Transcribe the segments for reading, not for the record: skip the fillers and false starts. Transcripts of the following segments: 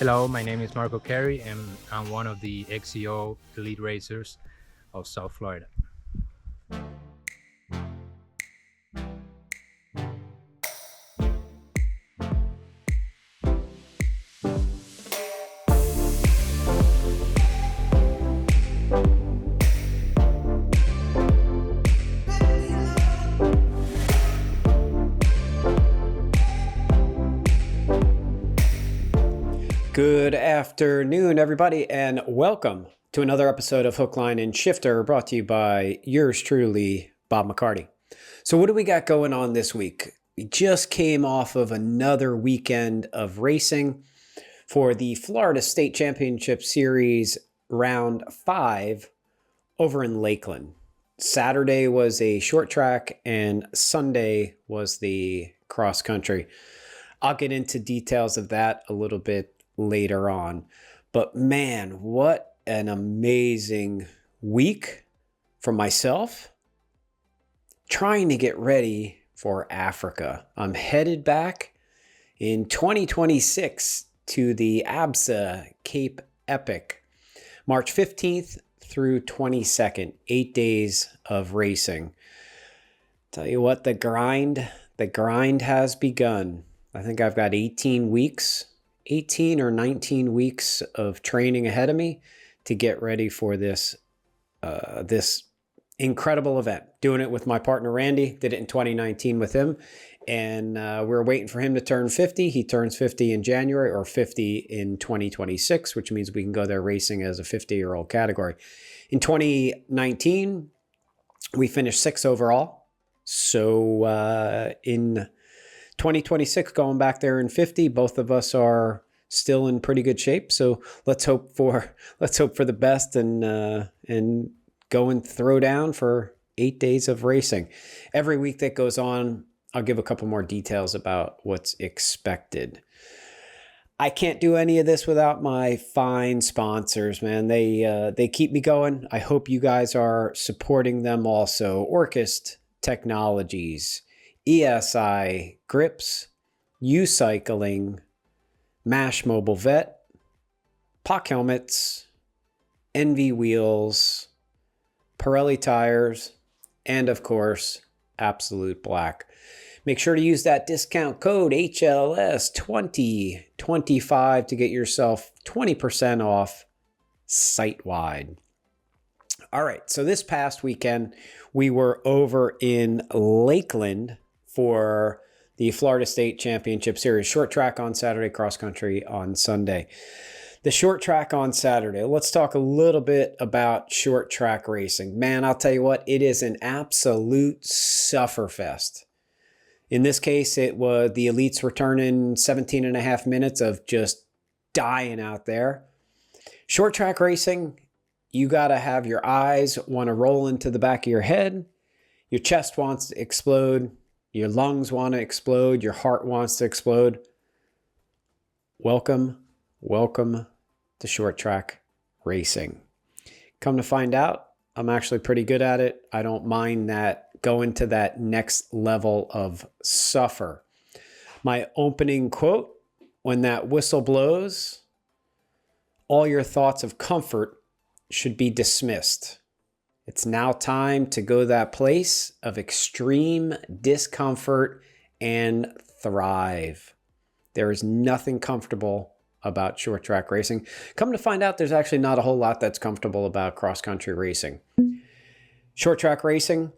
Hello, my name is Marco Carrie, and I'm one of the XCO elite racers of South Florida. Good afternoon, everybody, and welcome to another episode of Hook, Line, and Shifter, brought to you by yours truly, Bob McCarty. So what do we got going on this week? We just came off of another weekend of racing for the Florida State Championship Series Round 5 over in Lakeland. Saturday was a short track, and Sunday was the cross country. I'll get into details of that a little bit later on. But man, what an amazing week for myself. Trying to get ready for Africa. I'm headed back in 2026 to the ABSA Cape Epic, March 15th through 22nd, 8 days of racing. Tell you what, the grind has begun. I think I've got 18 or 19 weeks of training ahead of me to get ready for this incredible event. Doing it with my partner Randy, did it in 2019 with him, and we're waiting for him to turn 50. He turns 50 in January, or 50 in 2026, which means we can go there racing as a 50-year-old category. In 2019, we finished 6th overall. So in 2026, going back there in 50, both of us are still in pretty good shape. So let's hope for the best and go and throw down for 8 days of racing. Every week that goes on, I'll give a couple more details about what's expected. I can't do any of this without my fine sponsors, man. They keep me going. I hope you guys are supporting them also. Orchist Technologies, ESI Grips, U-Cycling, MASH Mobile Vet, POC Helmets, NV Wheels, Pirelli Tires, and of course, Absolute Black. Make sure to use that discount code HLS2025 to get yourself 20% off site-wide. All right, so this past weekend, we were over in Lakeland for the Florida State Championship Series. Short track on Saturday, cross country on Sunday. The short track on Saturday. Let's talk a little bit about short track racing. Man, I'll tell you what, it is an absolute sufferfest. In this case, it was the elites returning 17 and a half minutes of just dying out there. Short track racing, you got to have your eyes want to roll into the back of your head. Your chest wants to explode. Your lungs want to explode. Your heart wants to explode. Welcome to short track racing. Come to find out, I'm actually pretty good at it. I don't mind that, going to that next level of suffer. My opening quote, when that whistle blows, all your thoughts of comfort should be dismissed. It's now time to go to that place of extreme discomfort and thrive. There is nothing comfortable about short track racing. Come to find out, there's actually not a whole lot that's comfortable about cross country racing. Short track racing,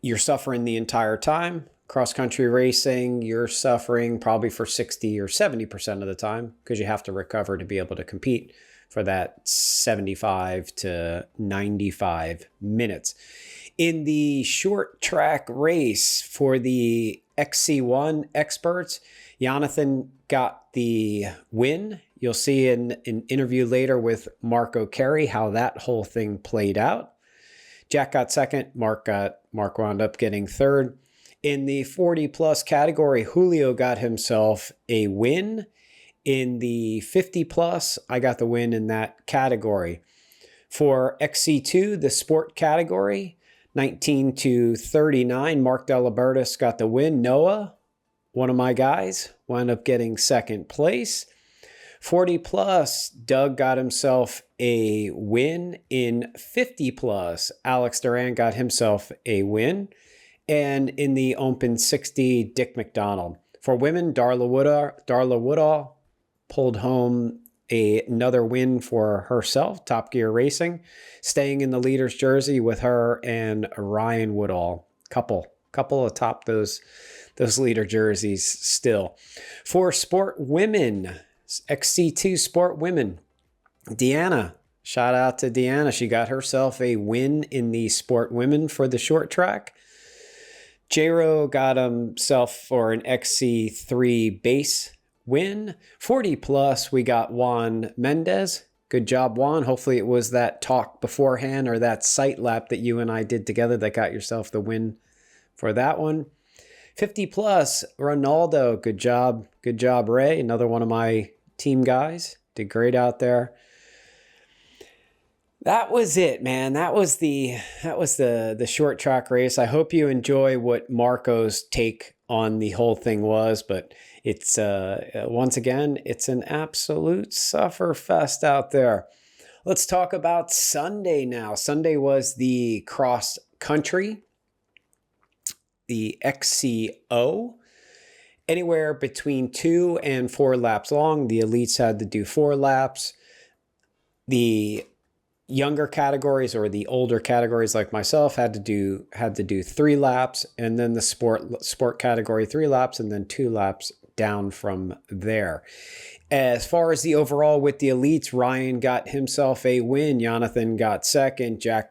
you're suffering the entire time. Cross country racing, you're suffering probably for 60 or 70% of the time because you have to recover to be able to compete for that 75 to 95 minutes. In the short track race for the XC1 experts, Jonathan got the win. You'll see in an interview later with Marco Carrie how that whole thing played out. Jack got second. Mark wound up getting third. In the 40-plus category, Julio got himself a win. In the 50-plus, I got the win in that category. For XC2, the sport category, 19 to 39, Mark Delabertis got the win. Noah, one of my guys, wound up getting second place. 40 plus, Doug got himself a win. In 50 plus, Alex Duran got himself a win. And in the Open 60, Dick McDonald. For women, Darla Woodall pulled home another win for herself, Top Gear Racing, staying in the leader's jersey with her and Ryan Woodall. Couple atop those leader jerseys still. For sport women, XC2 sport women, Deanna. Shout out to Deanna. She got herself a win in the sport women for the short track. J-Ro got himself for an XC3 base win. 40 plus, we got Juan Mendez. Good job, Juan. Hopefully it was that talk beforehand or that sight lap that you and I did together that got yourself the win for that one. 50 plus, Ronaldo. Good job. Good job, Ray. Another one of my team guys. Did great out there. That was it, man. That was the short track race. I hope you enjoy what Marco's take on the whole thing was, but it's once again, it's an absolute suffer fest out there. Let's talk about Sunday now. Sunday was the cross country, the XCO. Anywhere between 2 and 4 laps long. The elites had to do 4 laps. The younger categories or the older categories like myself had to do 3 laps, and then the sport category 3 laps, and then 2 laps down from there. As far as the overall with the elites, Ryan got himself a win. Jonathan got second. Jack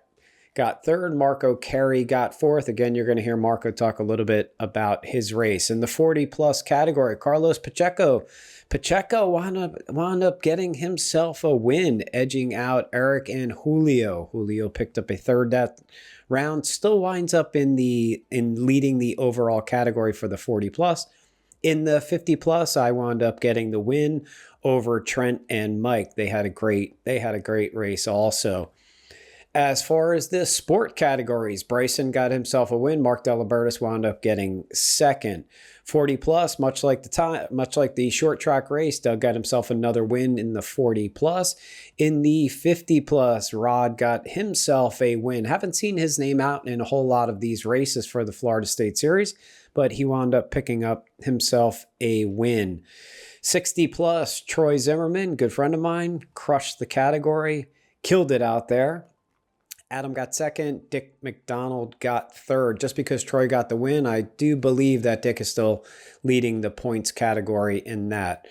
got third. Marco Carrie got fourth. Again, you're going to hear Marco talk a little bit about his race. In the 40 plus category, Carlos Pacheco wound up getting himself a win, edging out Eric and Julio. Julio picked up a third that round, still winds up in leading the overall category for the 40 plus. In the 50 plus, I wound up getting the win over Trent and Mike. They had a great race also. As far as the sport categories, Bryson got himself a win. Mark Delabertis wound up getting second. 40 plus, much like the short track race, Doug got himself another win in the 40 plus. In the 50 plus, Rod got himself a win. Haven't seen his name out in a whole lot of these races for the Florida State Series, but he wound up picking up himself a win. 60 plus, Troy Zimmerman, good friend of mine, crushed the category, killed it out there. Adam got second. Dick McDonald got third. Just because Troy got the win, I do believe that Dick is still leading the points category in that.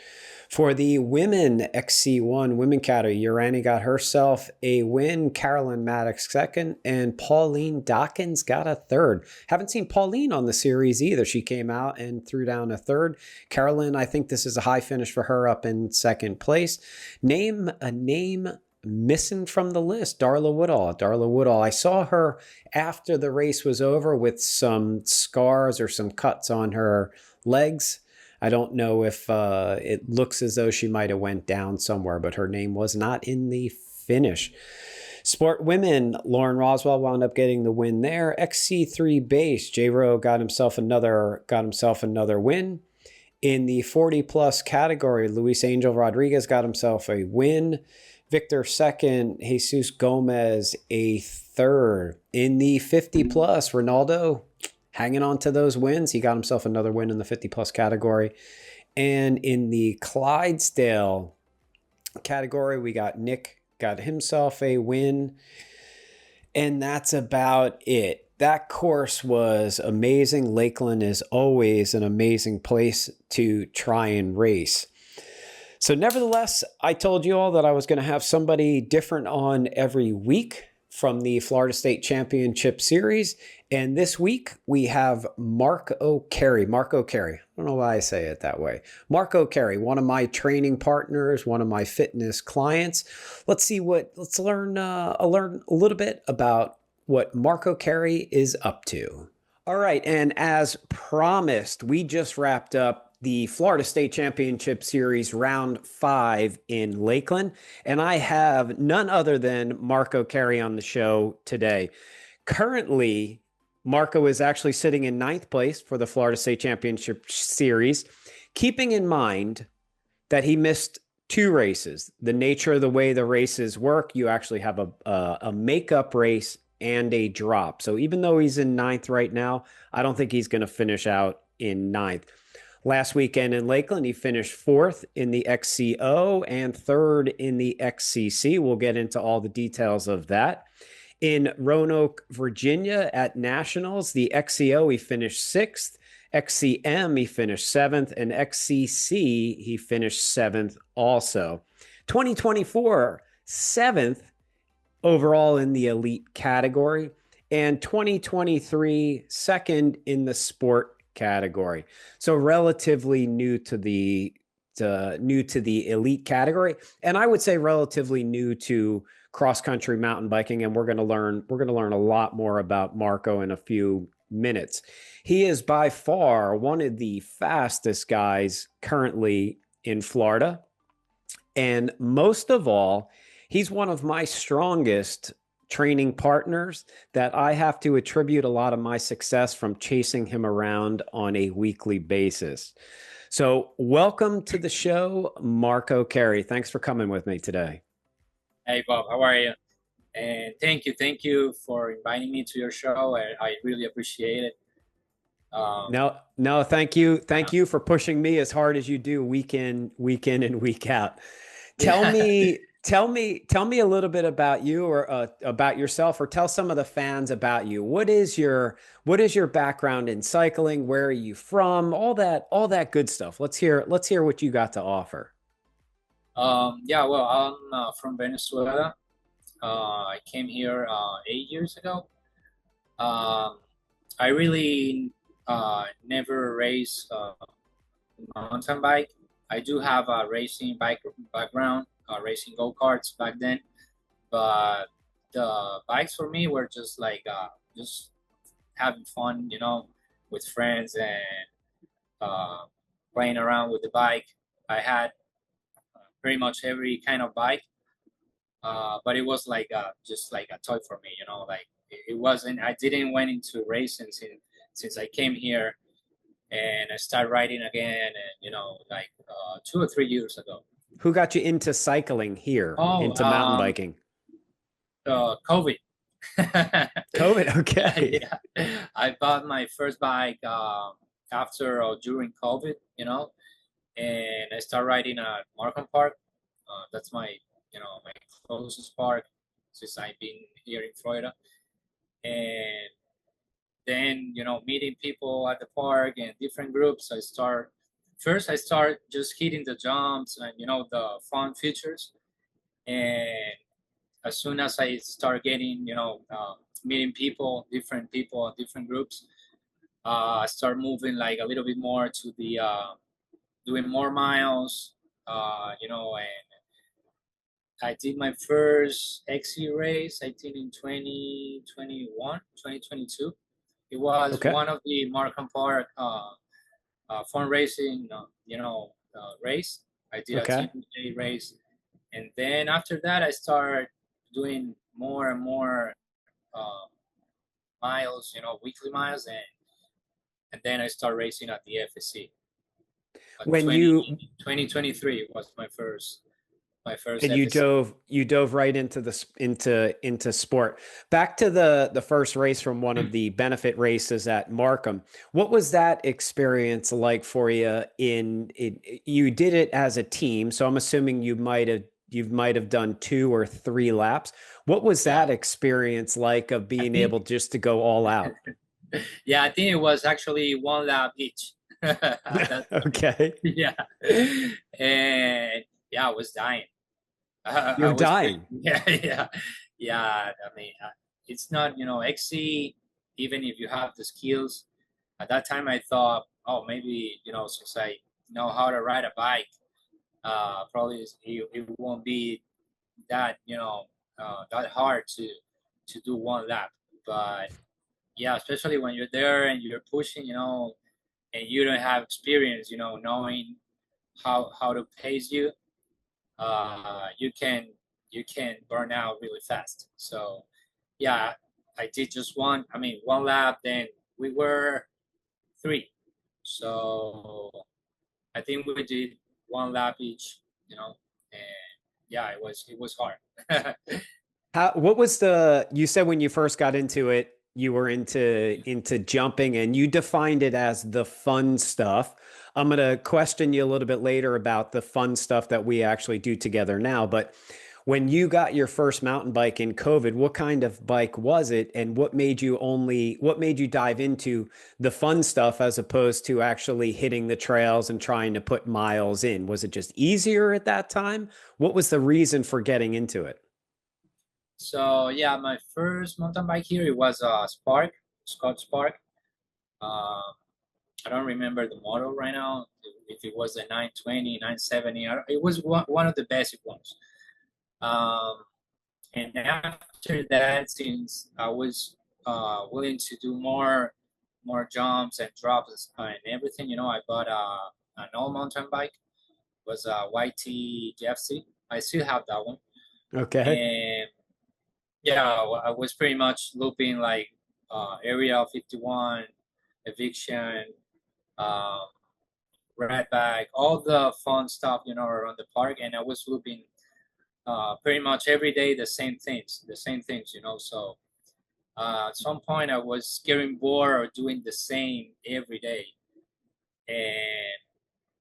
For the women XC1 women category, Urani got herself a win. Carolyn Maddox second. And Pauline Dawkins got a third. Haven't seen Pauline on the series either. She came out and threw down a third. Carolyn, I think this is a high finish for her, up in second place. Name a name missing from the list, Darla Woodall. I saw her after the race was over with some scars or some cuts on her legs. I don't know if it looks as though she might have went down somewhere, but her name was not in the finish. Sport women, Lauren Roswell wound up getting the win there. XC3 base, J-Ro got himself another win. In the 40 plus category, Luis Angel Rodriguez got himself a win. Victor second, Jesus Gomez a third. In the 50 plus, Ronaldo hanging on to those wins. He got himself another win in the 50 plus category. And in the Clydesdale category, we got Nick got himself a win. And that's about it. That course was amazing. Lakeland is always an amazing place to try and race. So nevertheless, I told you all that I was going to have somebody different on every week from the Florida State Championship Series. And this week we have Marco Carrie. I don't know why I say it that way. Marco Carrie, one of my training partners, one of my fitness clients. Let's learn a little bit about what Marco Carrie is up to. All right. And as promised, we just wrapped up the Florida State Championship Series Round 5 in Lakeland, and I have none other than Marco Carrie on the show today. Currently, Marco is actually sitting in 9th place for the Florida State Championship Series, keeping in mind that he missed two races. The nature of the way the races work, you actually have a makeup race and a drop. So even though he's in ninth right now, I don't think he's going to finish out in ninth. Last weekend in Lakeland, he finished fourth in the XCO and third in the XCC. We'll get into all the details of that. In Roanoke, Virginia at Nationals, the XCO, he finished sixth. XCM, he finished seventh. And XCC, he finished seventh also. 2024, seventh overall in the elite category. And 2023, second in the sport category. So relatively new to the elite category, and I would say relatively new to cross country mountain biking. And we're going to learn a lot more about Marco in a few minutes. He is by far one of the fastest guys currently in Florida, and most of all, he's one of my strongest training partners that I have to attribute a lot of my success from chasing him around on a weekly basis. So welcome to the show, Marco Carrie. Thanks for coming with me today. Hey, Bob, how are you? And thank you for inviting me to your show. I really appreciate it. No, thank you for pushing me as hard as you do week in and week out. Tell me a little bit about you, or about yourself, or tell some of the fans about you. What is your background in cycling? Where are you from? All that good stuff. Let's hear what you got to offer. Yeah, well, I'm from Venezuela. I came here 8 years ago. I really never raced mountain bike. I do have a racing bike background, racing go-karts back then, but the bikes for me were just like just having fun, with friends and playing around with the bike. I had pretty much every kind of bike, but it was like just like a toy for me, like it wasn't. I didn't went into racing since I came here, and I started riding again, and like 2 or 3 years ago. Who got you into cycling here, into mountain biking? COVID. COVID, okay. Yeah. I bought my first bike after or during COVID, and I started riding at Marco Park. That's my closest park since I've been here in Florida. And then, meeting people at the park and different groups. I start just hitting the jumps and, the fun features. And as soon as I start getting, meeting different people, different groups, I start moving like a little bit more to the doing more miles, and I did my first XC race, I think in 2021, 2022. It was Okay. one of the Markham Park fun racing, race. I did Okay. a TBA race. And then after that, I started doing more and more miles, weekly miles. And then I started racing at the FSC. When 2023 was my first and FSC. you dove right into into sport. Back to the first race from one of the benefit races at Markham. What was that experience like for you? You did it as a team, so I'm assuming you might have done 2 or 3 laps. What was that experience like of being able just to go all out? Yeah, I think it was actually 1 lap each. Okay. Yeah. And yeah, I was dying. You're dying. Yeah. I mean, it's not, XC, even if you have the skills. At that time, I thought, oh, maybe, since I know how to ride a bike, probably it won't be that, that hard to do 1 lap. But yeah, especially when you're there and you're pushing, and you don't have experience, knowing how to pace you, you can burn out really fast. So yeah, I did just 1 lap, then we were 3. So I think we did 1 lap each, yeah, it was hard. What was you said when you first got into it, you were into jumping and you defined it as the fun stuff. I'm going to question you a little bit later about the fun stuff that we actually do together now, but when you got your first mountain bike in COVID, what kind of bike was it and what made you dive into the fun stuff as opposed to actually hitting the trails and trying to put miles in? Was it just easier at that time? What was the reason for getting into it? So yeah, my first mountain bike here, it was a Spark, Scott Spark. Um, I don't remember the model right now. If it was a 920, 970, it was one of the basic ones. Um, and after that, since I was willing to do more jumps and drops and everything, I bought an old mountain bike. It was a YT GFC. I still have that one. Okay. And yeah, I was pretty much looping like Area 51, Eviction, um, Redback, all the fun stuff, around the park. And I was looping pretty much every day the same things, So at some point I was getting bored of doing the same every day. And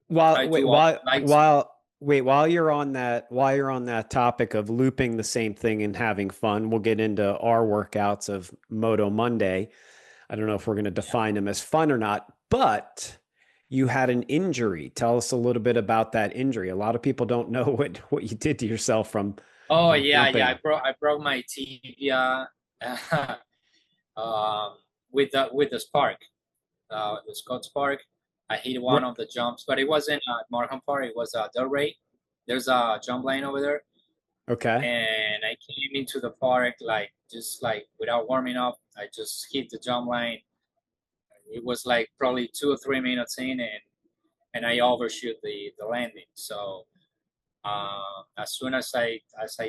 I While tried wait, to like to, while you're on that topic of looping the same thing and having fun, we'll get into our workouts of Moto Monday. I don't know if we're going to define them as fun or not, but you had an injury. Tell us a little bit about that injury. A lot of people don't know what you did to yourself oh from yeah, yeah, jumping. I broke my tibia with the Spark. The Scott Park. I hit one of the jumps, but it wasn't at Markham Park. It was Delray. There's a jump lane over there, Okay. and I came into the park like just like without warming up. I just hit the jump lane. It was like probably 2 or 3 minutes in, and I overshoot the landing. So as soon as I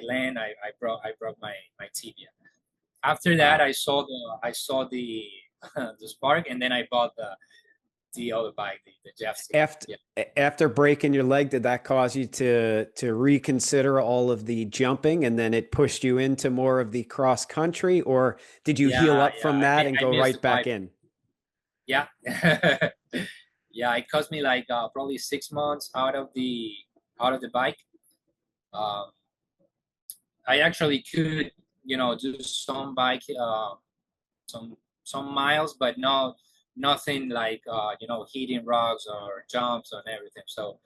land, I broke my tibia. After that, Wow. I saw the the Spark, and then I bought the other bike, the Jeffsy. After Yeah, after breaking your leg, did that cause you to reconsider all of the jumping and then it pushed you into more of the cross country, or did you heal yeah, up yeah. from that and I go missed the right back bike. in? Yeah, yeah. It cost me like probably 6 months out of the bike. Um, I actually could, do some bike, some some miles, but nothing like hitting rocks or jumps and everything. So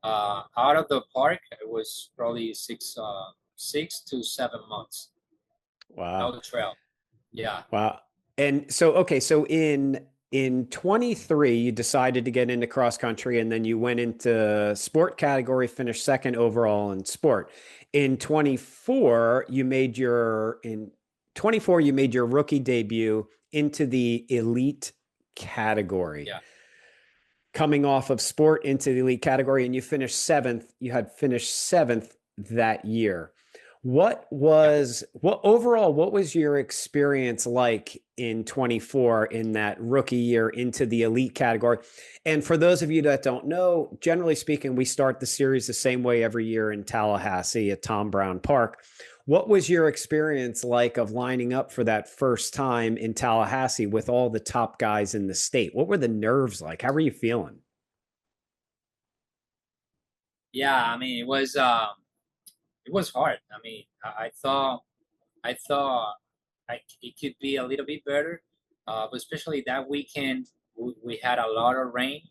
out of the park, it was probably 6 to 7 months. Wow. No trail. Yeah. Wow. And so, okay, so in 23, you decided to get into cross country and then you went into sport category, finished second overall in sport. In 24, in 24 you made your rookie debut into the elite category. Yeah. Coming off of sport into the elite category and you finished seventh, you had finished seventh that year. Yeah. What was your experience like in 24 in that rookie year into the elite category? And for those of you that don't know, generally speaking, we start the series the same way every year in Tallahassee at Tom Brown Park. What was your experience like of lining up for that first time in Tallahassee with all the top guys in the state? What were the nerves like? How were you feeling? Yeah. I mean, it was hard. I mean, I thought it could be a little bit better, but especially that weekend we had a lot of rain,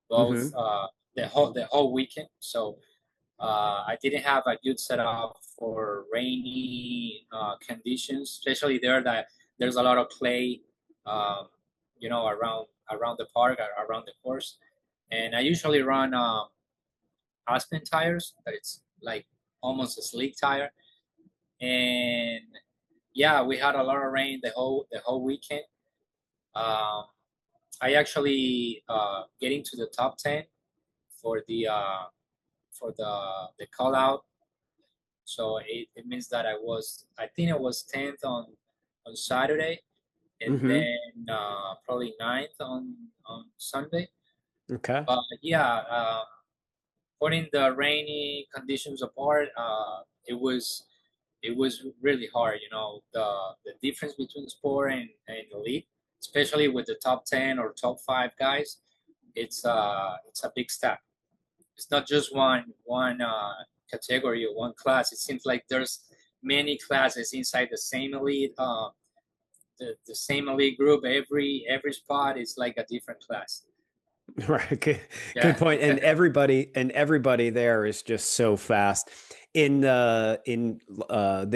both Mm-hmm. the whole weekend. So I didn't have a good setup for rainy conditions, especially there that there's a lot of clay, um, around the park, around the course. And I usually run Aspen tires, that it's like almost a slick tire. And yeah, we had a lot of rain the whole weekend. Um, I actually get into the top 10 for the call out. So it means that I think I was 10th on Saturday, and Mm-hmm. then probably ninth on Sunday. Okay. But yeah, putting the rainy conditions apart, it was really hard. The difference between sport and elite, especially with the top 10 or top 5 guys, it's a big step. It's not just one category or one class. It seems like there's many classes inside the same elite the same elite group. Every spot is like a different class. Right. Good, Yeah. good point. And everybody there is just so fast. In the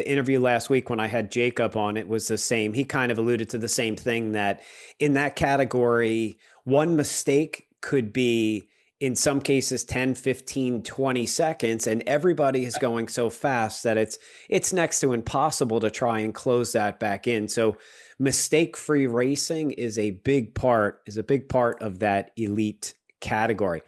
interview last week when I had Jacob on, it was the same. He kind of alluded to the same thing, that in that category, one mistake could be in some cases 10, 15, 20 seconds, and everybody is going so fast that it's next to impossible to try and close that back in. So mistake-free racing is a big part of that elite category.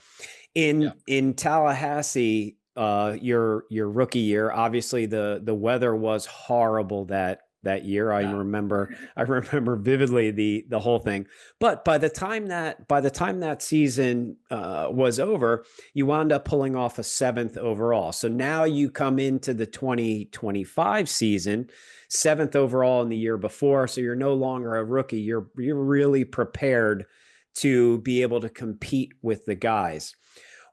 In Tallahassee, your rookie year, obviously the weather was horrible that year. I remember vividly the whole thing. But by the time that season was over, you wound up pulling off a 7th overall. So now you come into the 2025 season 7th overall in the year before. So you're no longer a rookie. You're really prepared to be able to compete with the guys.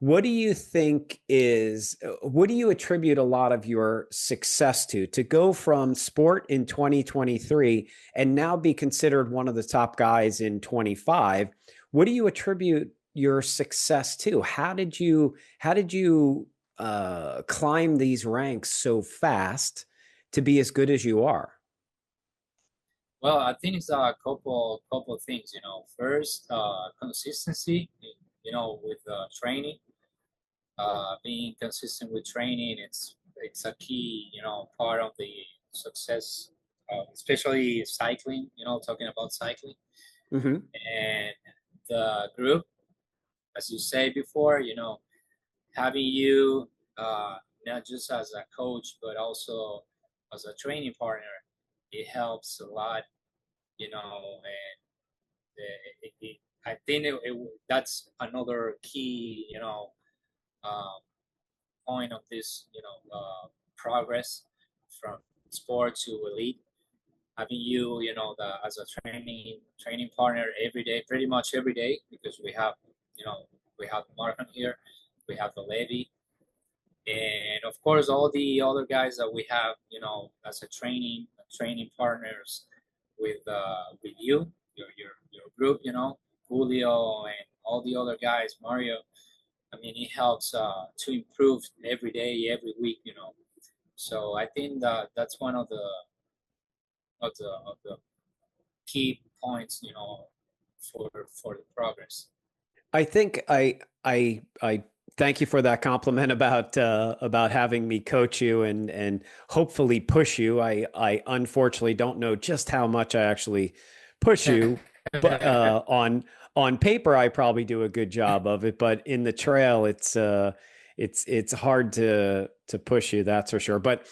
What do you attribute a lot of your success to go from sport in 2023 and now be considered one of the top guys in 25? What do you attribute your success to? How did you climb these ranks so fast to be as good as you are? Well, I think it's a couple things. First, consistency. With training, being consistent with training, it's a key, part of the success, especially cycling. Talking about cycling. Mm-hmm. And the group, as you said before, having you not just as a coach but also as a training partner, it helps a lot. And I think that's another key, point of this, progress from sport to elite. Having you, as a training partner every day, pretty much every day, because we have Marco here, we have the Levy, and of course all the other guys that we have, as a training partners with you, your group, Julio and all the other guys, Mario. I mean, it helps to improve every day, every week. So I think that's one of the key points, for the progress. I think I thank you for that compliment about having me coach you and hopefully push you. I unfortunately don't know just how much I actually push you, but on paper I probably do a good job of it, but in the trail it's hard to push you, that's for sure. But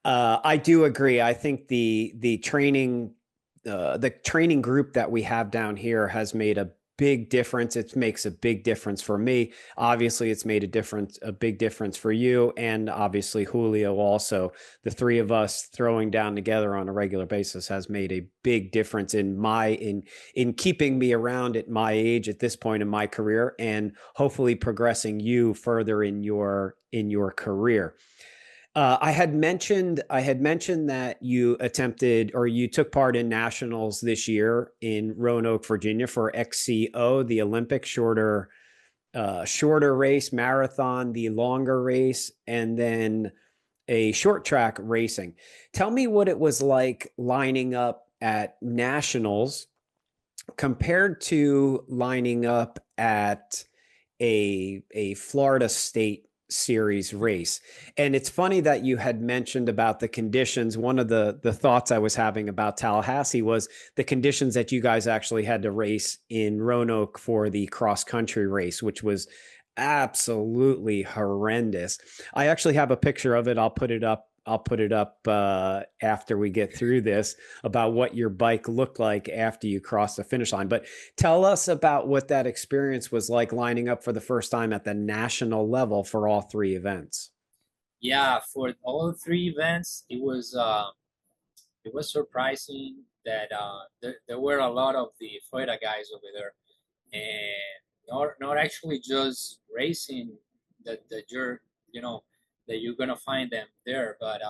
I do agree. I think the training group that we have down here has made a big difference. It makes a big difference for me. Obviously, it's made a big difference for you, and obviously Julio also. The three of us throwing down together on a regular basis has made a big difference in keeping me around at my age at this point in my career, and hopefully progressing you further in your career. I had mentioned that you took part in nationals this year in Roanoke, Virginia for XCO, the Olympic shorter race, marathon, the longer race, and then a short track racing. Tell me what it was like lining up at nationals compared to lining up at a Florida State Series race. And it's funny that you had mentioned about the conditions. One of the thoughts I was having about Tallahassee was the conditions that you guys actually had to race in Roanoke for the cross country race, which was absolutely horrendous. I actually have a picture of it. I'll put it up I'll put it up after we get through this about what your bike looked like after you crossed the finish line. But tell us about what that experience was like lining up for the first time at the national level for all three events. Yeah, for all three events, it was surprising that there were a lot of the Florida guys over there, and not actually just racing that you're you know that you're gonna find them there, but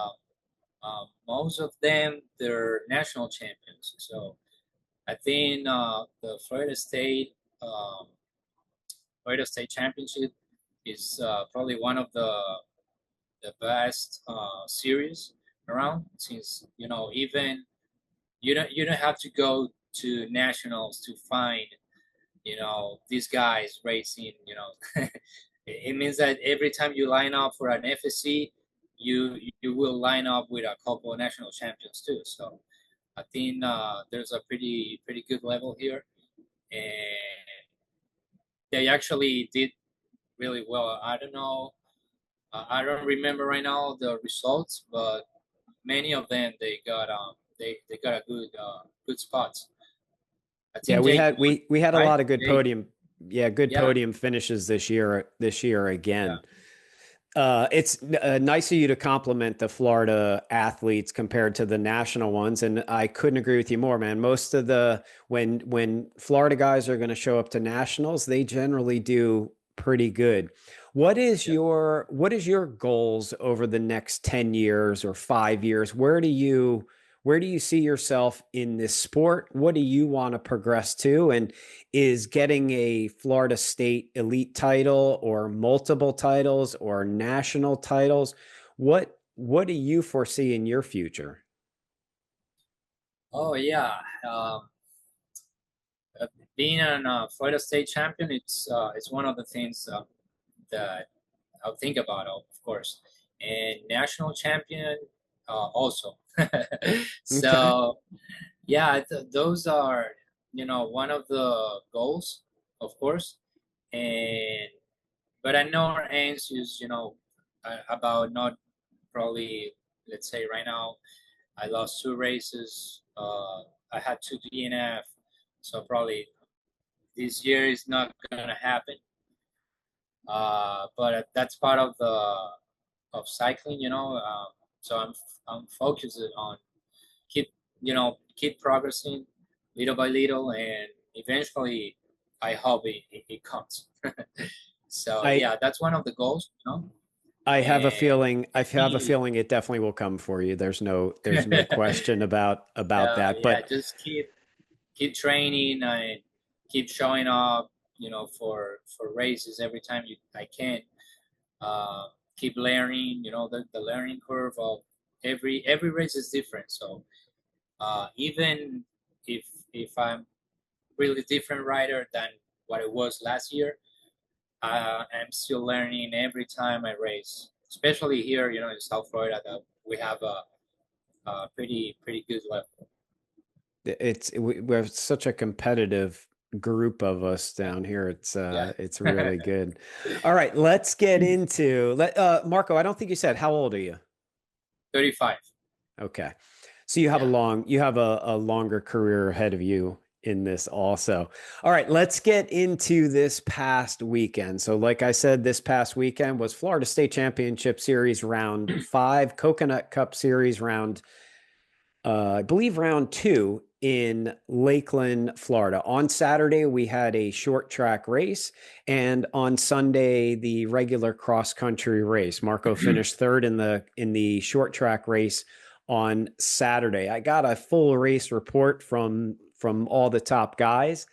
most of them they're national champions. So I think the um, Florida State Championship is probably one of the best series around, since even you don't have to go to nationals to find these guys racing. It means that every time you line up for an FSC, you will line up with a couple of national champions too. So I think there's a pretty good level here, and they actually did really well. I don't know, I don't remember right now the results, but many of them they got a good spots. I Yeah, think Jake won, we had a right? lot of good Jake, podium, yeah, good yeah, podium finishes this year yeah, again. It's nice of you to compliment the Florida athletes compared to the national ones, and I couldn't agree with you more, man. Most of the when Florida guys are going to show up to nationals, they generally do pretty good. yeah. What is your goals over the next 10 years or 5 years? Where do you see yourself in this sport? What do you want to progress to? And is getting a Florida State elite title or multiple titles or national titles, what do you foresee in your future? Oh yeah. Uh, Being a Florida State champion, it's one of the things that I'll think about, of course, and national champion also. Okay. So yeah, those are one of the goals, of course, and but I know our aims is about not probably, let's say right now I lost two races. I had two DNF, so probably this year is not gonna happen. But that's part of the of cycling, so I'm focused on keep keep progressing little by little, and eventually I hope it comes. So I yeah, that's one of the goals, I have a and feeling I have a maybe feeling it definitely will come for you. There's no question about that. yeah, But just keep training and keep showing up, for races every time I can. Uh, Keep learning, the learning curve of every race is different. So even if I'm really different rider than what it was last year, I'm still learning every time I race. Especially here, in South Florida, that we have a pretty good level. we're such a competitive group of us Yeah, down here. yeah. It's really good. All right, let's get into Marco, I don't think you said how old are you? 35. Okay. So you have Yeah. a longer career ahead of you in this also. All right, let's get into this past weekend. So like I said, this past weekend was Florida State Championship Series round 5, Coconut Cup Series round I believe round 2 in Lakeland, Florida. On Saturday, we had a short track race, and on Sunday, the regular cross country race. Marco finished third in the short track race on Saturday. I got a full race report from all the top guys.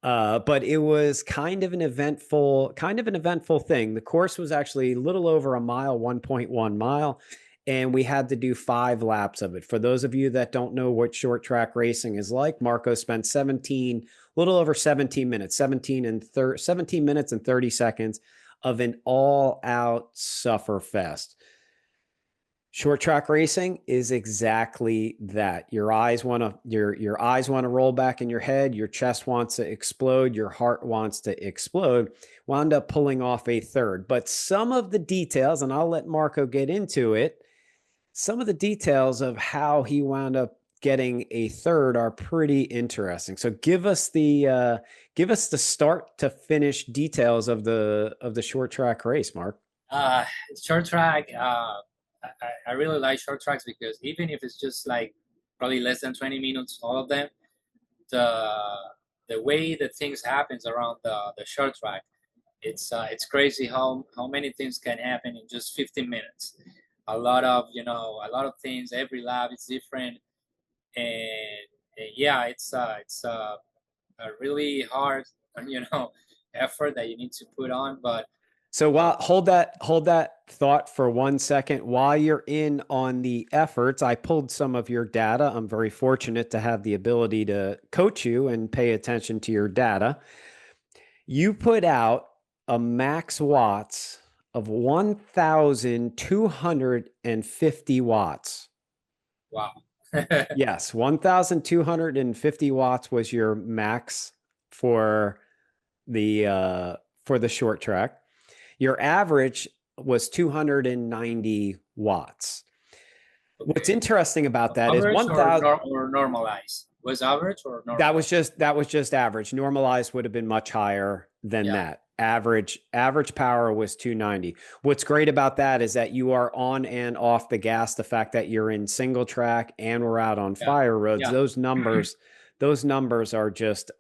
But it was kind of an eventful thing. The course was actually a little over a mile, 1.1 mile, and we had to do 5 laps of it. For those of you that don't know what short track racing is like, Marco spent a little over 17 minutes, 17 minutes and 30 seconds of an all out suffer fest. Short track racing is exactly that. Your eyes want to roll back in your head, your chest wants to explode, your heart wants to explode. Wound up pulling off a third. But some of the details, and I'll let Marco get into it, some of the details of how he wound up getting a third are pretty interesting. So give us the start to finish details of the short track race, Mark. Uh, Short track. I really like short tracks because even if it's just like probably less than 20 minutes, all of them, the the way that things happens around the short track, it's crazy how many things can happen in just 15 minutes. A lot of things. Every lap is different, and yeah, it's a really hard effort that you need to put on, but So uh, while hold that thought for 1 second. While you're in on the efforts, I pulled some of your data. I'm very fortunate to have the ability to coach you and pay attention to your data. You put out a max watts of 1,250 watts. wow. Yes, 1,250 watts was your max for the short track. Your average was 290 watts. What's Okay. interesting about that is Average or 1,000. or normalized? Was average or That was normalized? just average. Normalized would have been much higher than Yeah, that. Average power was 290. What's great about that is that you are on and off the gas. The fact that you're in single track and we're out on yeah, fire roads, yeah, those numbers are just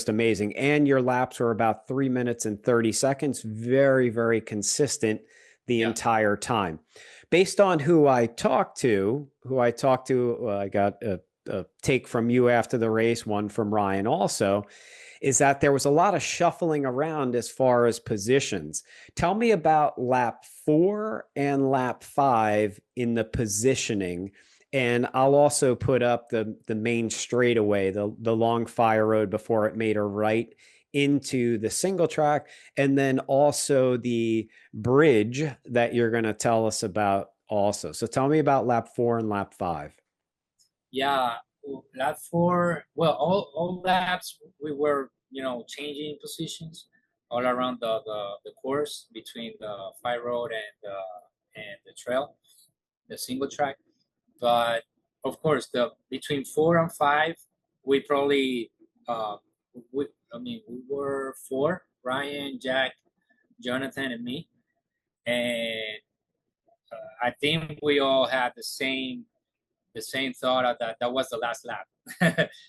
amazing. And your laps were about 3 minutes and 30 seconds, very, very consistent the yeah. entire time. Based on who I talked to, I got a take from you after the race, one from Ryan also, is that there was a lot of shuffling around as far as positions. Tell me about lap 4 and lap 5 in the positioning. And I'll also put up the main straightaway, the long fire road before it made a right into the single track, and then also the bridge that you're going to tell us about also. So tell me about lap 4 and lap 5. Yeah, lap four. Well, all laps we were changing positions all around the course between the fire road and the trail, the single track. But of course, the between 4 and 5, we probably uh, we were four: Ryan, Jack, Jonathan, and me, and I think we all had the same thought of that was the last lap.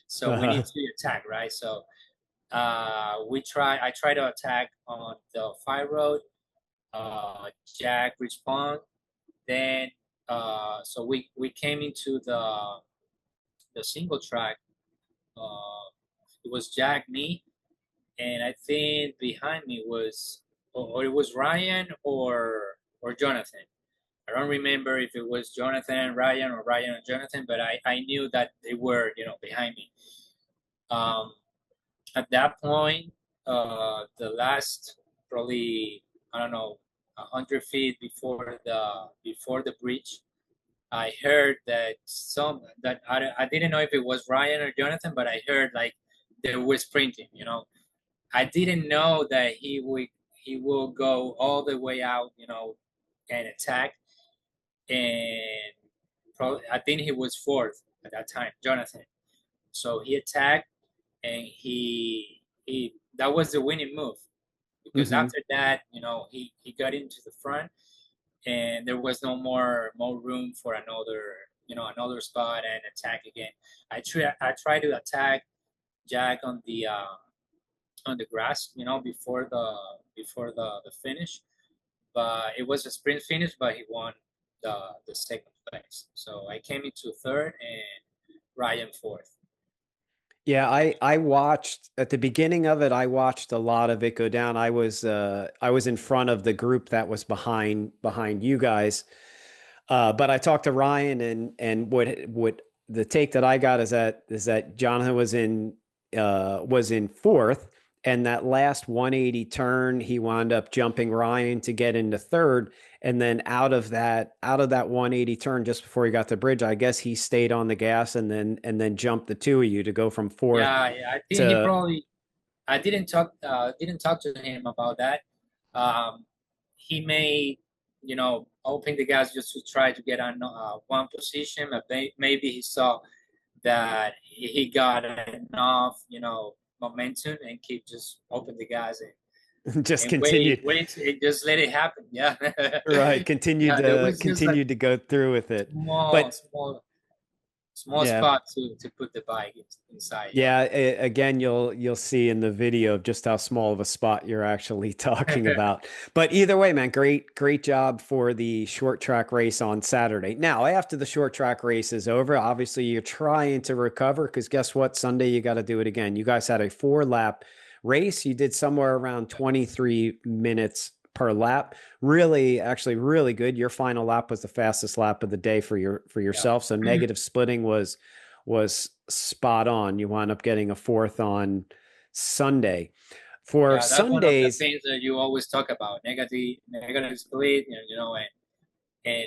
So we need to attack, right? So I try to attack on the fire road. Jack respond. Then so we came into the single track. Uh, it was Jack, me, and I think behind me was or it was Ryan or Jonathan. I don't remember if it was Jonathan, Ryan, or Ryan and Jonathan, but I knew that they were behind me. Um, at that point, the last probably I don't know 100 feet before the bridge, I heard that I didn't know if it was Ryan or Jonathan, but I heard like they were sprinting. I didn't know that he will go all the way out, and attack. And probably I think he was fourth at that time, Jonathan. So he attacked, and he that was the winning move because Mm-hmm. after that, he got into the front, and there was no more room for another spot and attack again. I try to attack Jack on the grass, before the finish, but it was a sprint finish, but he won the second place. So I came into third and Ryan fourth. Yeah, I watched at the beginning of it. I watched a lot of it go down. I was in front of the group that was behind you guys. But I talked to Ryan, and what the take that I got is that Jonathan was in fourth, and that last 180 turn he wound up jumping Ryan to get into third, and then out of that 180 turn just before he got the bridge, I guess he stayed on the gas and then jumped the two of you to go from fourth Yeah, yeah. I think he to. probably. I didn't talk to him about that. Um, he made open the gas just to try to get on one position. But maybe he saw that he got enough, momentum and keep just open the gas Just and wait, continued. just let it happen. Yeah. Right. Continued Yeah, there to was just like continued to go through with it. small, But small, small yeah, spot to put the bike inside. yeah, again, you'll see in the video just how small of a spot you're actually talking Yeah. about. But either way, man, great job for the short track race on Saturday. Now, after the short track race is over, obviously you're trying to recover because guess what? Sunday you got to do it again. You guys had a 4-lap race. You did somewhere around 23 minutes per lap. Really, actually really good. Your final lap was the fastest lap of the day for yourself. So Yeah. negative splitting was spot on. You wound up getting a 4th on Sunday. For Yeah, that's one of the Sundays, things that you always talk about, negative split, and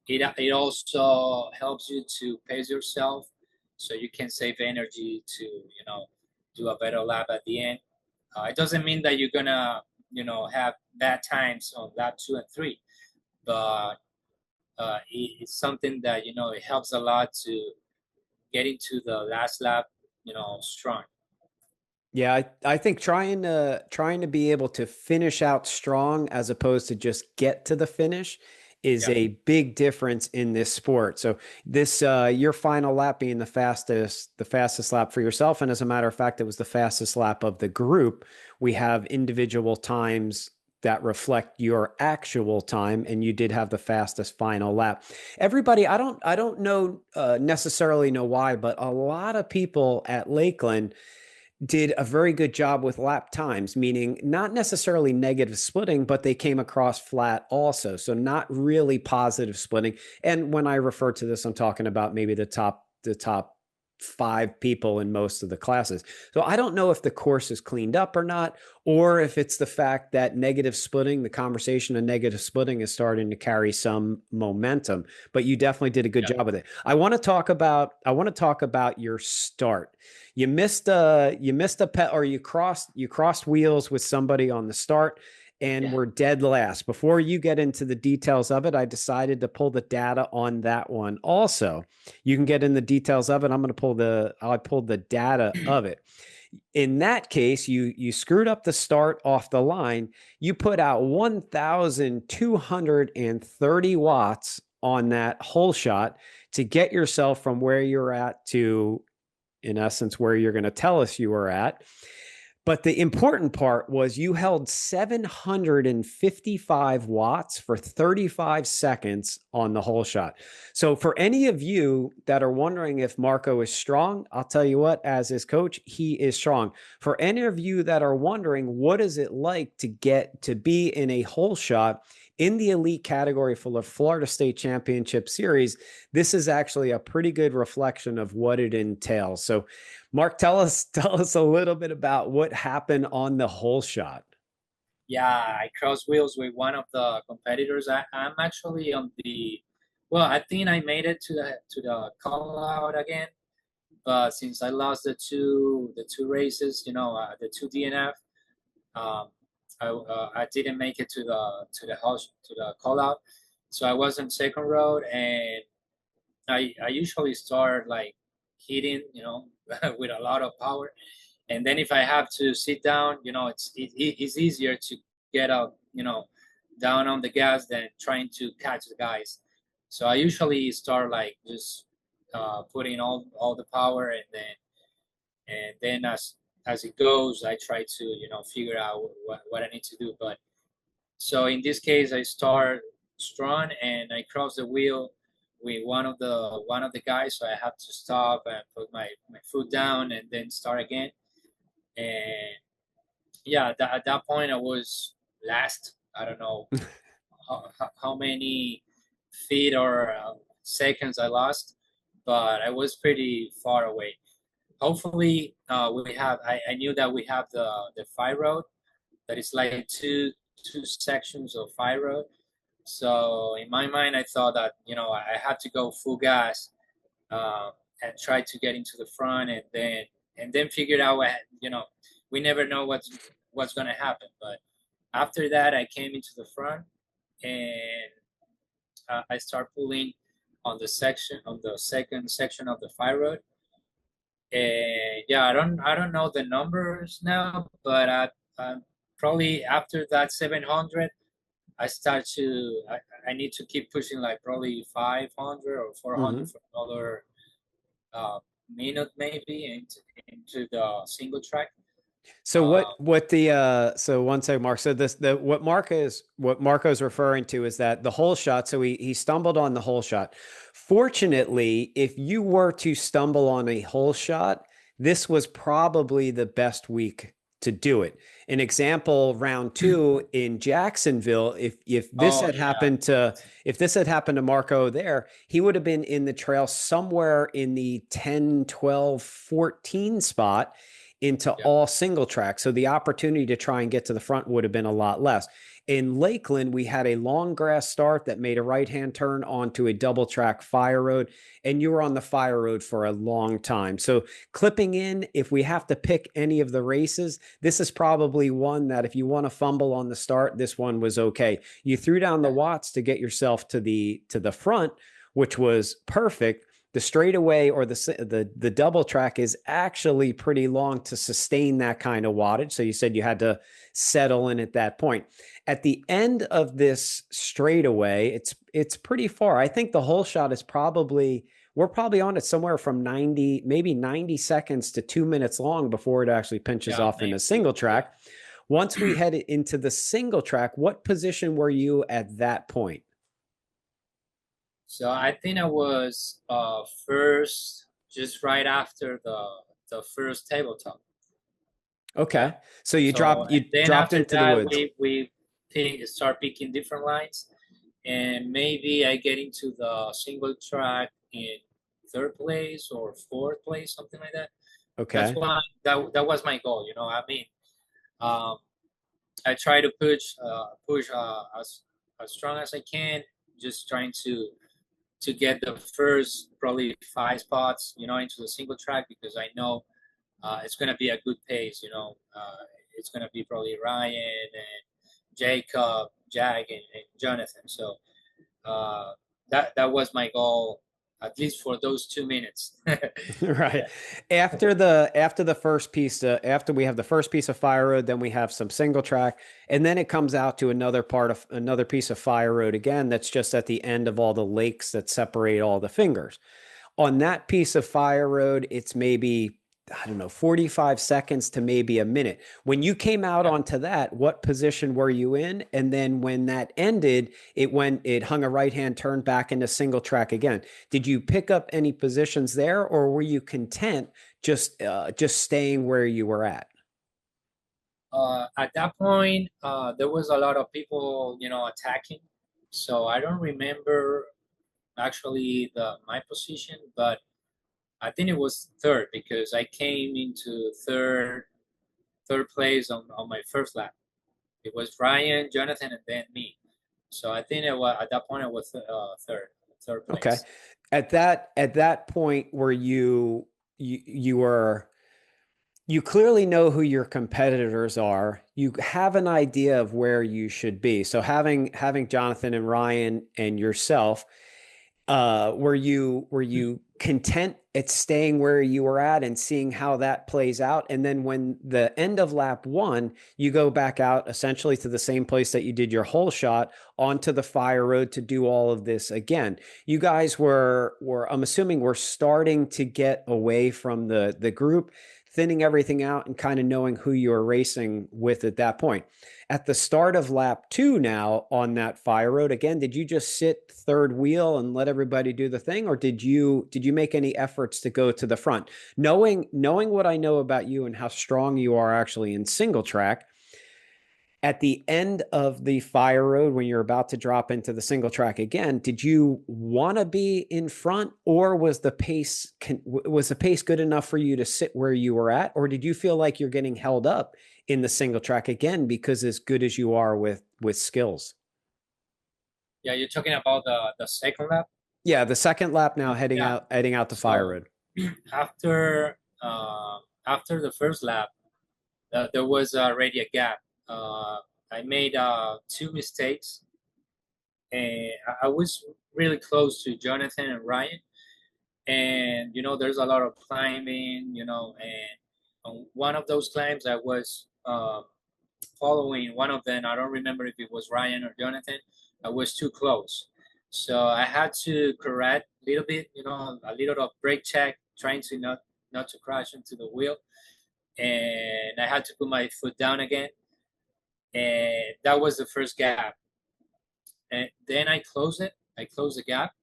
it also helps you to pace yourself, so you can save energy to do a better lap at the end. It doesn't mean that you're gonna have bad times on lap 2 and 3, but it's something that it helps a lot to get into the last lap strong. yeah, I think trying to be able to finish out strong as opposed to just get to the finish is Yeah, a big difference in this sport. So this your final lap being the fastest lap for yourself, and as a matter of fact, it was the fastest lap of the group. We have individual times that reflect your actual time, and you did have the fastest final lap. Everybody, I don't know necessarily know why, but a lot of people at Lakeland did a very good job with lap times, meaning not necessarily negative splitting, but they came across flat also. So not really positive splitting. And when I refer to this, I'm talking about maybe the top 5 people in most of the classes. So I don't know if the course is cleaned up or not, or if it's the fact that negative splitting, the conversation of negative splitting is starting to carry some momentum. But you definitely did a good yeah, job with it. I want to talk about your start. You missed a pet, or you crossed wheels with somebody on the start and yeah. were dead last. Before you get into the details of it, I decided to pull the data on that one also. You can get in the details of it. I pulled the data of it. In that case, you screwed up the start off the line. You put out 1,230 watts on that whole shot to get yourself from where you're at to, in essence, where you're going to tell us you were at. But the important part was you held 755 watts for 35 seconds on the whole shot. So, for any of you that are wondering if Marco is strong, I'll tell you what, as his coach, he is strong. For any of you that are wondering, what is it like to get to be in a whole shot in the elite category for the Florida State Championship Series, this is actually a pretty good reflection of what it entails. So, Mark, tell us a little bit about what happened on the whole shot. Yeah, I crossed wheels with one of the competitors. I'm actually on well, I think I made it to the call out again, but since I lost the two races, the two DNF, um, I didn't make it to the house to the call out, so I was on second road, and I usually start like hitting, with a lot of power, and then if I have to sit down, it's easier to get up, down on the gas than trying to catch the guys. So I usually start like just putting all the power, and then as it goes, I try to figure out what I need to do. But so in this case, I start strong and I cross the wheel with one of the guys, so I have to stop and put my foot down and then start again. And yeah, at that point I was last. I don't know how many feet or seconds I lost, but I was pretty far away. Hopefully, I knew that we have the fire road, that is like two sections of fire road. So in my mind, I thought that I had to go full gas, and try to get into the front, and then figure out we never know what's gonna happen. But after that, I came into the front, and I start pulling on the second section of the fire road. And yeah, I don't know the numbers now, but I probably after that 700, I start to I need to keep pushing like probably 500 or Hmm. 400 for another uh, minute maybe into the single track. So Um, what the so one second, Mark. So this the what Marco's referring to is that the hole shot. So he stumbled on the hole shot. Fortunately, if you were to stumble on a hole shot, this was probably the best week to do it. An example, round two in Jacksonville, oh yeah, if this had happened to Marco there, he would have been in the trail somewhere in the 10, 12, 14 spot into yeah, all single track. So the opportunity to try and get to the front would have been a lot less. In Lakeland, we had a long grass start that made a right hand turn onto a double track fire road, and you were on the fire road for a long time. So, clipping in, if we have to pick any of the races, this is probably one that if you want to fumble on the start, this one was okay. You threw down the watts to get yourself to the front, which was perfect. The straightaway or the double track is actually pretty long to sustain that kind of wattage. So you said you had to settle in at that point. At the end of this straightaway, it's pretty far. I think the whole shot is probably we're probably on it somewhere from 90, maybe 90 seconds to 2 minutes long before it actually pinches yeah, off in a maybe, single yeah. track. Once we headed into the single track, what position were you at that point? So I think I was first, just right after the first tabletop. Yeah. Okay. So So and you then dropped after into the that, woods. we start picking different lines, and maybe I get into the single track in third place or fourth place, something like that. That's Okay. why that was my goal. You know, I mean, um, I try to push as strong as I can, just trying to get the first probably 5 spots, you know, into the single track because I know it's going to be a good pace. You know, it's going to be probably Ryan and Jacob, Jack, and Jonathan. So that was my goal, at least for those 2 minutes. Right. Yeah, After the first piece, after we have the first piece of fire road, then we have some single track, and then it comes out to another piece of fire road again. That's just at the end of all the lakes that separate all the fingers. On that piece of fire road, it's maybe, I don't know, 45 seconds to maybe a minute. When you came out yeah. onto that, what position were you in? And then when that ended, it hung a right hand turn back into single track again. Did you pick up any positions there, or were you content just staying where you were at? At that point, there was a lot of people, you know, attacking. So I don't remember actually the my position, but I think it was third because I came into third place on my first lap. It was Ryan, Jonathan, and then me. So I think it was at that point I was third Okay. place. At that point where you were you clearly know who your competitors are. You have an idea of where you should be. So having Jonathan and Ryan and yourself, were you content at staying where you were at and seeing how that plays out? And then when the end of lap one, you go back out essentially to the same place that you did your whole shot onto the fire road to do all of this again. You guys were I'm assuming we're starting to get away from the group, thinning everything out and kind of knowing who you're racing with at that point. At the start of lap two now on that fire road, again, did you just sit third wheel and let everybody do the thing, or did you make any efforts to go to the front? Knowing what I know about you and how strong you are actually in single track, at the end of the fire road when you're about to drop into the single track again, did you want to be in front, or was the pace good enough for you to sit where you were at, or did you feel like you're getting held up in the single track again because as good as you are with skills? Yeah, you're talking about the second lap. Yeah, the second lap now Yeah. heading out the fire So road. after after the first lap, there was already a gap. I made two mistakes. and I was really close to Jonathan and Ryan. And there's a lot of climbing, and on one of those climbs I was following one of them. I don't remember if it was Ryan or Jonathan. I was too close, so I had to correct a little bit, a little of brake check, trying to not to crash into the wheel, and I had to put my foot down again, and that was the first gap. And then I closed it. I closed the gap.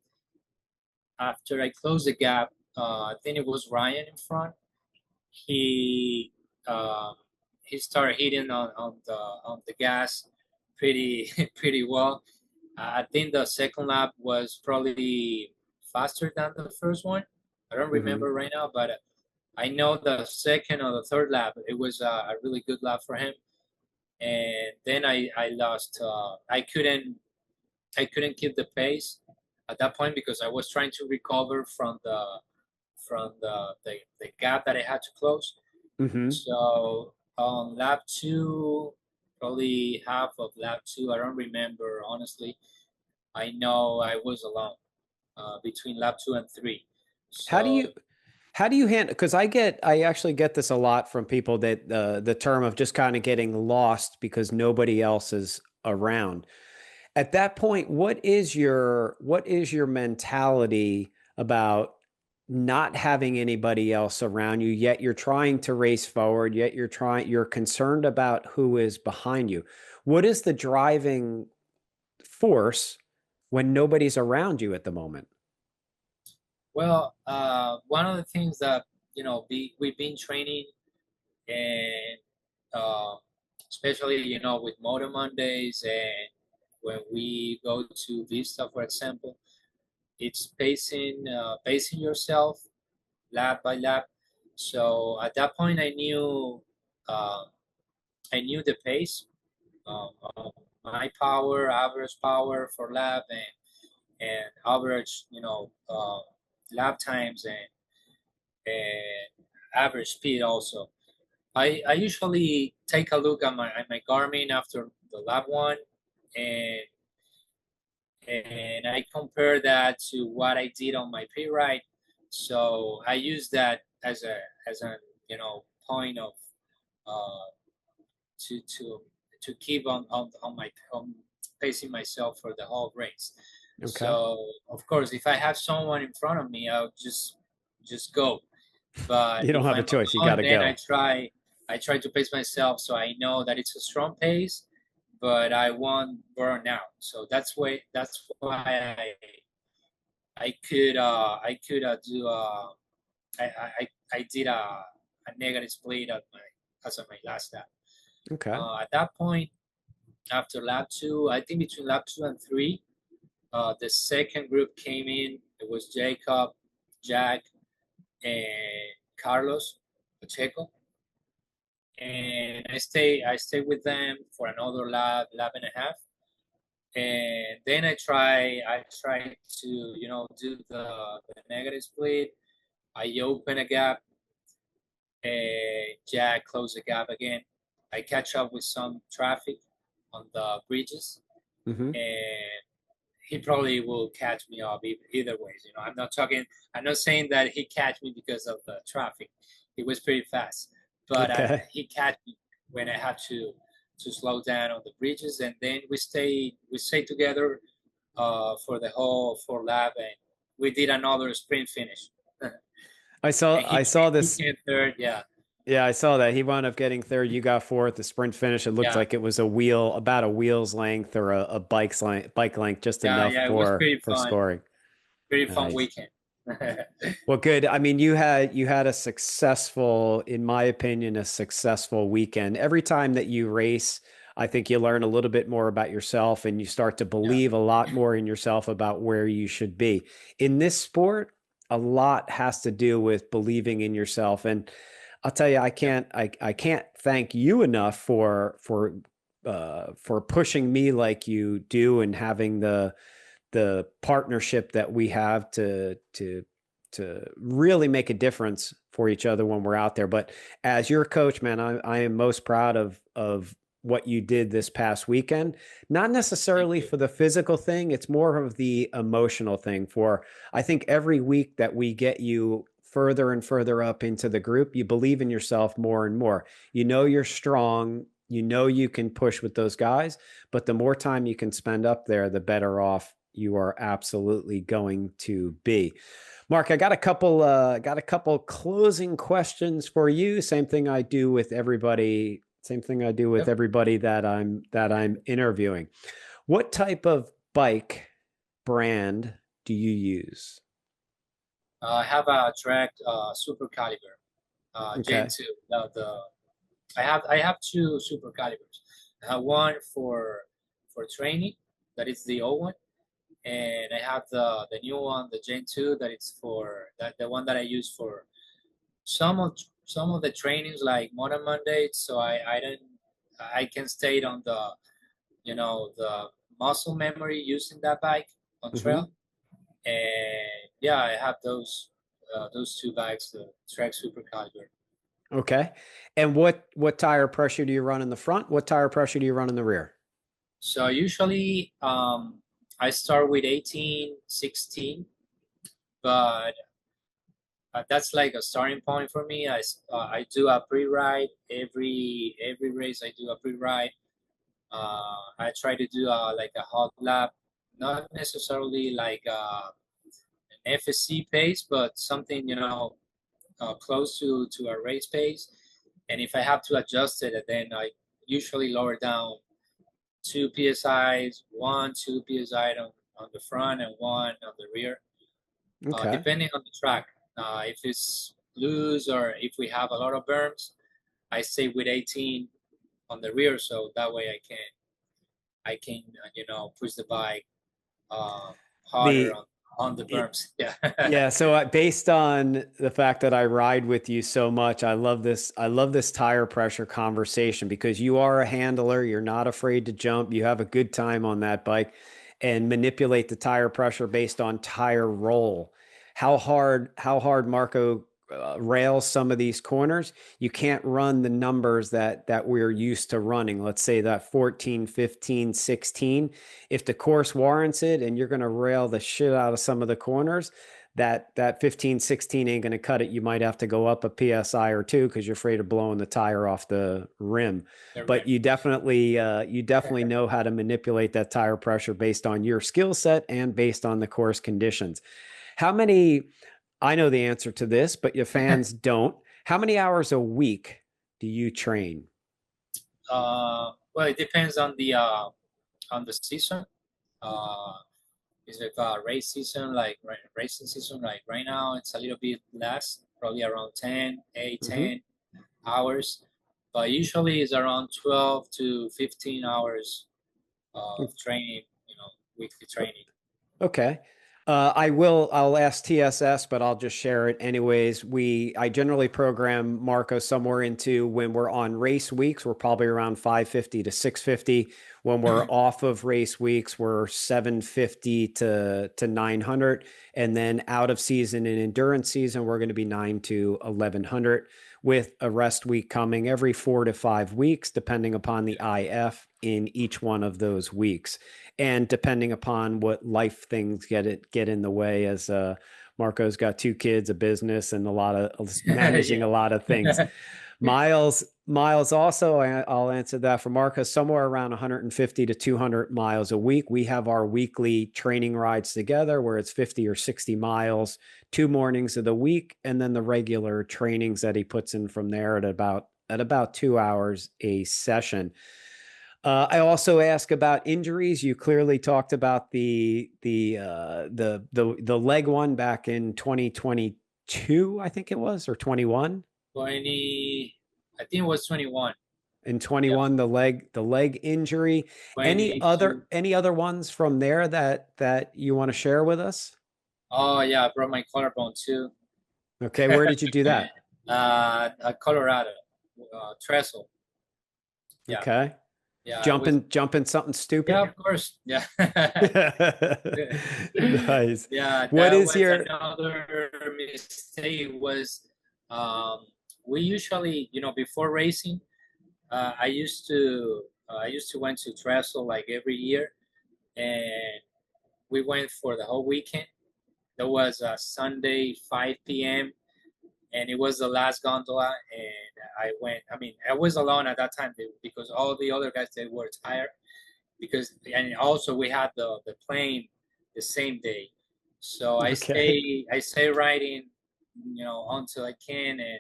After I closed the gap, I think it was Ryan in front. He um, he started hitting on the gas pretty pretty well. I think the second lap was probably faster than the first one. I don't Mm-hmm. remember right now, but I know the second or the third lap it was a really good lap for him. And then I lost. I couldn't keep the pace at that point because I was trying to recover from the gap that I had to close. Mm-hmm. So on lap two, probably half of lap two, I don't remember honestly. I know I was alone between lap two and three. How do you So how do you handle, because I actually get this a lot from people, that the term of just kind of getting lost because nobody else is around. At that point, what is your mentality about not having anybody else around you, yet you're trying to race forward, yet you're concerned about who is behind you? What is the driving force when nobody's around you at the moment? well, one of the things that we've been training, and uh, especially with Motor Mondays, and when we go to Vista, for example, it's pacing yourself lap by lap. So at that point, uh, I knew the pace, of my power, average power for lap, and average lap times, and average speed also. I usually take a look at my Garmin after the lap one, and I compare that to what I did on my pre-ride. So I use that as a point of uh, to keep on pacing myself for the whole race. Okay. So of course, if I have someone in front of me, I'll just go. But You don't if have a I'm choice. You got alone, to then go. I try to pace myself so I know that it's a strong pace, but I won't burn out. So that's why I could do I did a negative split at my as of my last lap. Okay. At that point, after lap two, I think between lap two and three, the second group came in. It was Jacob, Jack, and Carlos Pacheco, and I stay with them for another lap and a half, and then I try to do the negative split. I open a gap, and Jack close the gap again. I catch up with some traffic on the bridges, Mm-hmm. and he probably will catch me up either ways. I'm not saying that he catch me because of the traffic. He was pretty fast, but Okay. he catch me when I had to slow down on the bridges, and then we stay together for the whole four lap, and we did another sprint finish. And I saw he I saw he this. came third. Yeah, Yeah, I saw that. He wound up getting third. You got fourth. The sprint finish, it looked yeah, like it was about a wheel's length or a bike length, just yeah, enough yeah. It was for scoring. pretty fun Nice. weekend. Well, good. I mean, you had a successful, in my opinion, a successful weekend. Every time that you race, I think you learn a little bit more about yourself and you start to Yeah, believe a lot more in yourself about where you should be. In this sport, a lot has to do with believing in yourself. And I'll tell you, yeah, I can't thank you enough for pushing me like you do, and having the partnership that we have to really make a difference for each other when we're out there. But as your coach, man, I am most proud of what you did this past weekend. Not Thank necessarily you. for the physical thing, it's more of the emotional thing. For I think every week that we get you further and further up into the group, you believe in yourself more and more. You know you're strong, you know you can push with those guys, but the more time you can spend up there, the better off you are absolutely going to be. Mark, I got a couple closing questions for you. Same thing I do with everybody. Same thing I do with Yep. everybody that I'm interviewing. What type of bike brand do you use? I have a track super caliber Gen Okay. 2. I have two super calibers. I have one for training, that is the old one, and I have the new one, the Gen 2, that it's for that the one that I use for some of some of the trainings like Motor Monday. So I can stay on the muscle memory using that bike on Mm-hmm. trail. And yeah, I have those two bikes, the Trek Super Caliber. Okay. And what tire pressure do you run in the front? What tire pressure do you run in the rear? So usually I start with 18, 16, but that's like a starting point for me. I do a pre-ride every race. I do a pre-ride. I try to do like a hot lap, not necessarily like an FSC pace, but something close to a race pace. And if I have to adjust it, then I usually lower down 2 psi's, 2 psi on the front and one on the rear, Okay. depending on the track. If it's loose or if we have a lot of berms, I stay with 18 on the rear, so that way I can push the bike harder The on the berms. Yeah. Yeah, so based on the fact that I ride with you so much, I love this. I love this tire pressure conversation because you are a handler. You're not afraid to jump. You have a good time on that bike and manipulate the tire pressure based on tire roll. How hard Marco rails some of these corners. You can't run the numbers that we're used to running. Let's say that 14, 15, 16. If the course warrants it and you're going to rail the shit out of some of the corners, that 15, 16 ain't going to cut it. You might have to go up a psi or two because you're afraid of blowing the tire off the rim. The But rim. you definitely know how to manipulate that tire pressure based on your skill set and based on the course conditions. How many? I know the answer to this, but your fans don't. How many hours a week do you train? Well, it depends on the season. Uh, is it a race season, like racing season? Like right now, it's a little bit less, probably around 10, 8, Mm-hmm. 10 hours. But usually it's around 12 to 15 hours of training, weekly training. Okay. I'll ask TSS, but I'll just share it anyways. I generally program Marco somewhere into when we're on race weeks, we're probably around 550 to 650. When we're off of race weeks, we're 750 to 900. And then out of season and endurance season, we're going to be 9 to 1100 with a rest week coming every 4 to 5 weeks, depending upon the IF in each one of those weeks and depending upon what life things get in the way, as Marco's got 2 kids, a business, and a lot of managing a lot of things. Yeah. Miles also, I'll answer that for Marco, somewhere around 150 to 200 miles a week. We have our weekly training rides together where it's 50 or 60 miles 2 mornings of the week, and then the regular trainings that he puts in from there at about 2 hours a session. I also ask about injuries. You clearly talked about the leg one back in 2022, I think it was, or 21. 20, I think it was 21. In Yeah, 21, the leg injury. Any 22. other ones from there that you want to share with us? Oh yeah, I broke my collarbone too. Okay, where did you do that? Colorado, Trestle. Yeah, Okay, yeah, it was. jumping something Yeah, stupid. of course. Yeah. Nice. Yeah, What that is was your another mistake was, um, we usually, before racing, I used to went to Trestle like every year, and we went for the whole weekend. There was a Sunday 5 p.m. and it was the last gondola, and I went. I mean, I was alone at that time because all the other guys they were tired because, and also we had the plane the same day, so Okay. I stay riding, until I can, and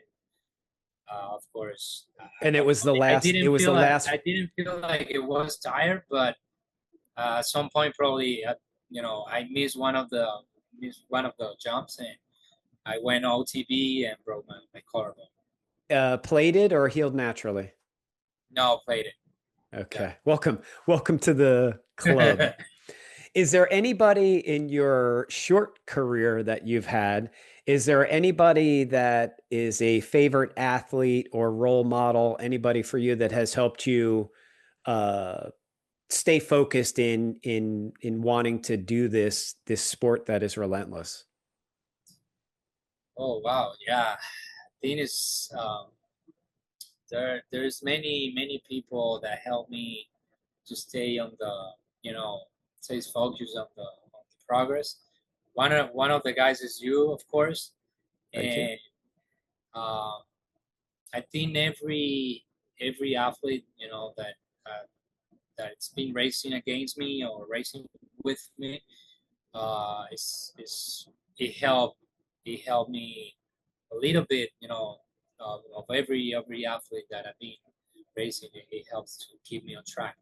of course, And it was the I last, it didn't was the feel like last. it was tired, but at some point probably I missed one of the jumps, and I went OTB and broke my collarbone. Plated or healed naturally? No, played it. Okay. Welcome to the club. Yeah. Is there anybody in your short career that you've had? Is there anybody that is a favorite athlete or role model? Anybody for you that has helped you uh, stay focused in wanting to do this sport that is relentless? Oh wow, yeah. Thing is, there's many people that help me to stay on the stay focused on the progress. One of the guys is you, of course, Thank you. and um, I think every athlete uh, that's been racing against me or racing with me is it helped me a little bit, of every athlete that I've been racing. It helps to keep me on track.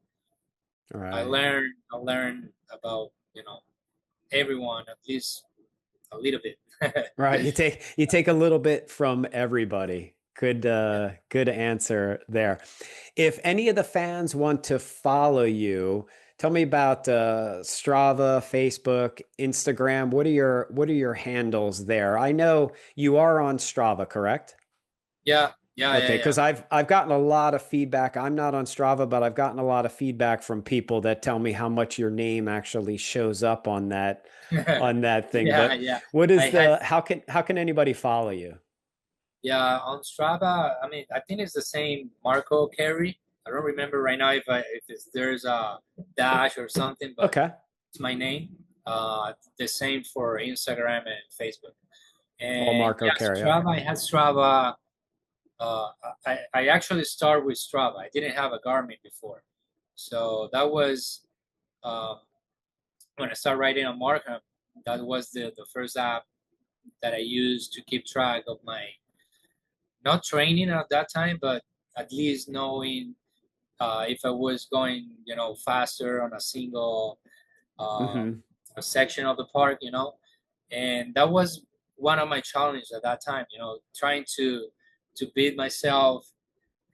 All I right. learn about everyone at least a little bit. Right. You take a little bit from everybody. Good Yeah. good answer there. If any of the fans want to follow you, tell me about Strava, Facebook, Instagram. What are your handles there? I know you are on Strava, correct? Yeah, yeah, Okay, yeah, because I've gotten a lot of feedback. I'm not on Strava, but I've gotten a lot of feedback from people that tell me how much your name actually shows up yeah. on that thing. Yeah, But yeah. what I is had the how can anybody follow you? Yeah, on Strava. I mean, I think it's the same Marco Carrie. I don't remember right now if there's a dash or something, but Okay. it's my name. The same for Instagram and Facebook. All And Marco yeah, Carrie. Okay. Strava. I had Strava. Uh, I actually started with Strava. I didn't have a Garmin before, so that was um, when I started writing on Markham. That was the first app that I used to keep track of my not training at that time, but at least knowing if I was going, faster on a single uh, Hmm. a section of the park, and that was one of my challenges at that time, trying to beat myself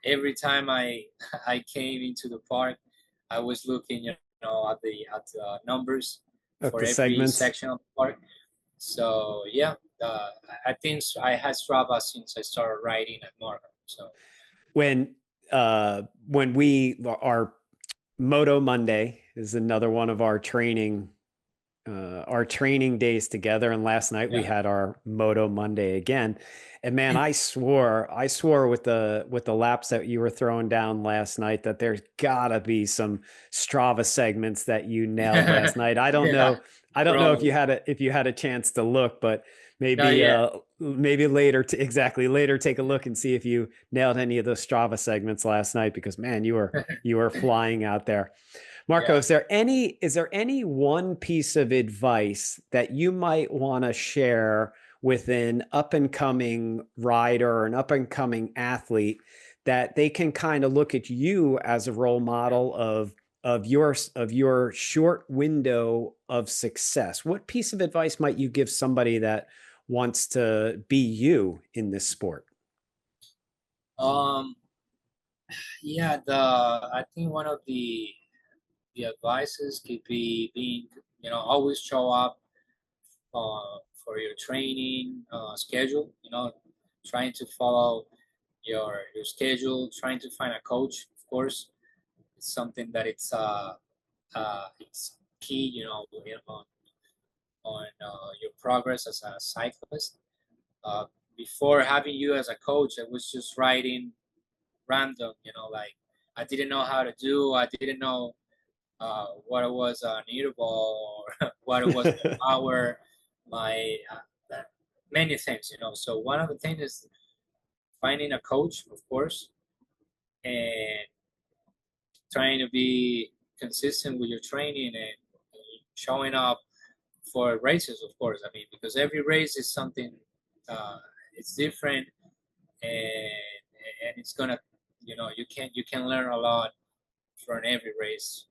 every time I I came into the park. I was looking, at the numbers Of for the every segments. section of the park. So yeah, I think I had Strava since I started riding at Markham. So When when we our Moto Monday is another one of our training days together. And last night we yeah, had our Moto Monday again. And man, I swore with the laps that you were throwing down last night that there's gotta be some Strava segments that you nailed last night. I don't yeah, know. I don't know if probably. you had a chance to look, but Not maybe yet. maybe later exactly later take a look and see if you nailed any of those Strava segments last night because man, you were flying out there. Marco, Yeah. is there any one piece of advice that you might want to share with an up and coming rider or an up and coming athlete that they can kind of look at you as a role model of your short window of success? What piece of advice might you give somebody that wants to be you in this sport? Um. Yeah. I think one of the advices could be being, always show up for your training schedule. Trying to follow your schedule. Trying to find a coach. Of course, it's something that it's key. On your progress as a cyclist. Uh, Before having you as a coach, I was just riding random, like I didn't know how to do. I didn't know what it was an interval or what it was the power, my many things, you know. So one of the things is finding a coach, of course, and trying to be consistent with your training and showing up for races, of course. I mean, because every race is something, it's different, and it's gonna, you know, you can learn a lot from every race.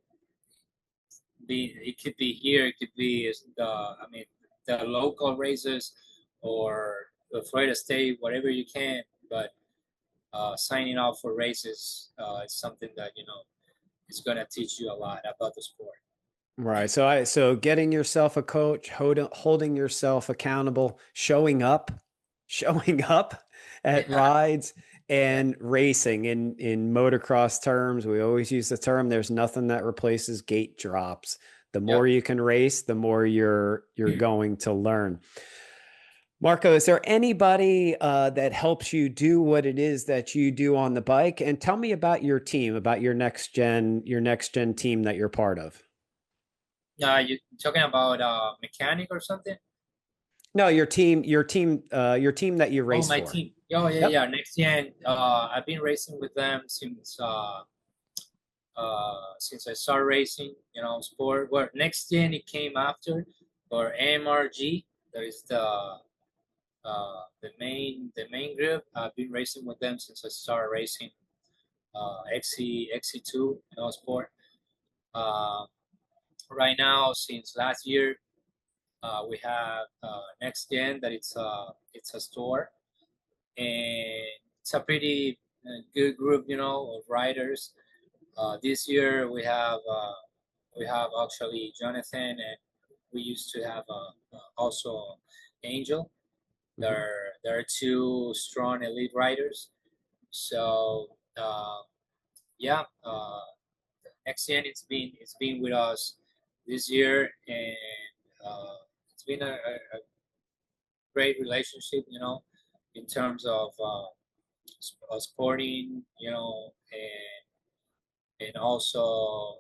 It could be here, it could be I mean, the local races or the Florida State, whatever you can. But signing up for races is something that is gonna teach you a lot about the sport. Right. So getting yourself a coach, holding yourself accountable, showing up at Yeah, rides yeah, and racing in motocross terms. We always use the term, there's nothing that replaces gate drops. The more yep. you can race, the more you're going to learn. Marco, is there anybody that helps you do what it is that you do on the bike? And tell me about your team, about your next gen team that you're part of. You talking about mechanic or something? No, your team that you Oh, race my for. team. Oh, yeah, Yep. yeah. Next year, I've been racing with them since I started racing. You know, sport. Well, next year it came after, or MRG. That is the main group. I've been racing with them since I started racing. XC2, sport. Uh, right now, since last year, we have Next Gen that it's a store, and it's a pretty good group, of riders. This year we have actually Jonathan, and we used to have also Angel. Mhm. There are two strong elite riders. So yeah, XN it's been with us this year, and it's been a great relationship, in terms of sporting, and also,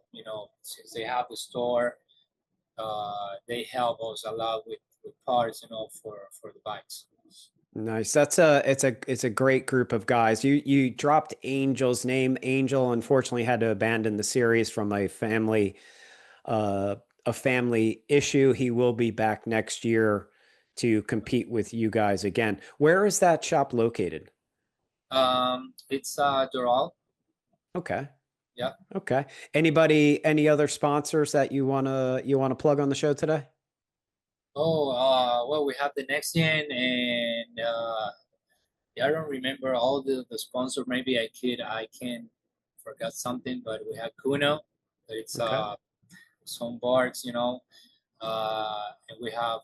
since they have the store, they help us a lot with parts, for the bikes. Nice. It's a great group of guys. You dropped Angel's name. Angel unfortunately had to abandon the series from uh, a family issue. He will be back next year to compete with you guys again. Where is that shop located? It's Doral. Okay. Yeah. Okay. Any other sponsors that you wanna plug on the show today? Oh, well, we have the Next Gen, and yeah, I don't remember all the sponsor. Maybe I can forgot something, but we have Kuno, that it's Okay. some bars, and we have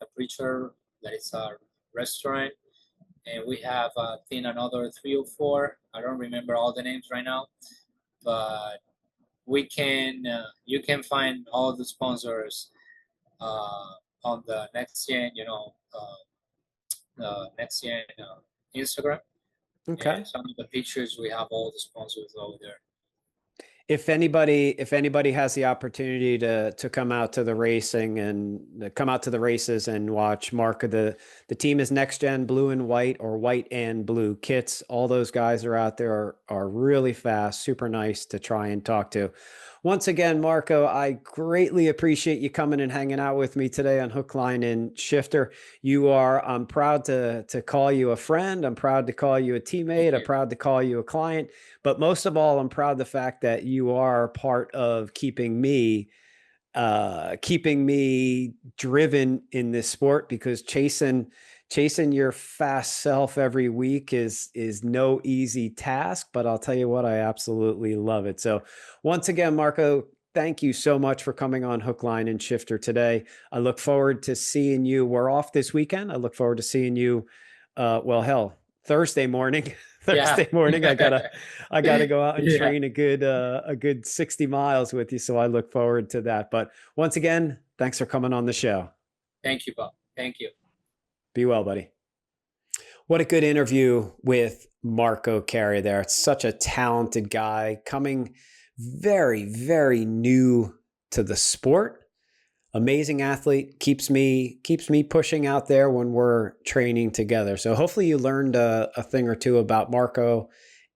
Capricer, that is a restaurant, and we have I think another three or four. I don't remember all the names right now, but you can find all the sponsors uh, on the Next Gen, Next Gen Instagram, and Okay. some of the pictures we have all the sponsors over there. If anybody has the opportunity to come out to the racing and come out to the races and watch Mark, the team is Next Gen Blue and White, or White and Blue kits. All those guys are out there, are really fast, super nice to try and talk to. Once again, Marco, I greatly appreciate you coming and hanging out with me today on Hook, Line, and Shifter. I'm proud to call you a friend. I'm proud to call you a Thank teammate. I'm you. proud to call you a client. But most of all, I'm proud of the fact that you are part of keeping me driven in this sport, because chasing your fast self every week is no easy task. But I'll tell you what, I absolutely love it. So once again, Marco, thank you so much for coming on Hook, Line, and Shifter today. I look forward to seeing you. We're off this weekend. I look forward to seeing you. Well, hell, Thursday morning. Yeah. Thursday morning, I gotta go out and Yeah. train a good 60 miles with you. So I look forward to that. But once again, thanks for coming on the show. Thank you, Bob. Thank you. Be well, buddy. What a good interview with Marco Carrie there. It's such a talented guy, coming very, very new to the sport. Amazing athlete, keeps me pushing out there when we're training together. So hopefully you learned a thing or two about Marco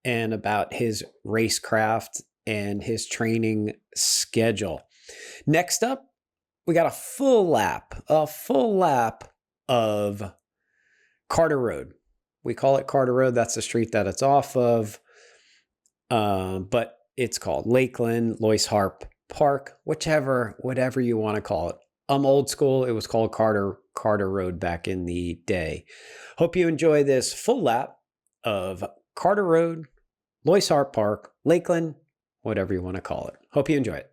and about his racecraft and his training schedule. Next up, we got a full lap of Carter Road. We call it Carter Road. That's the street that it's off of. But it's called Lakeland, Loyce Harpe Park, whatever you want to call it. I'm old school. It was called Carter Road back in the day. Hope you enjoy this full lap of Carter Road, Loyce Harpe Park, Lakeland, whatever you want to call it. Hope you enjoy it.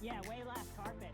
Yeah, way less carpet.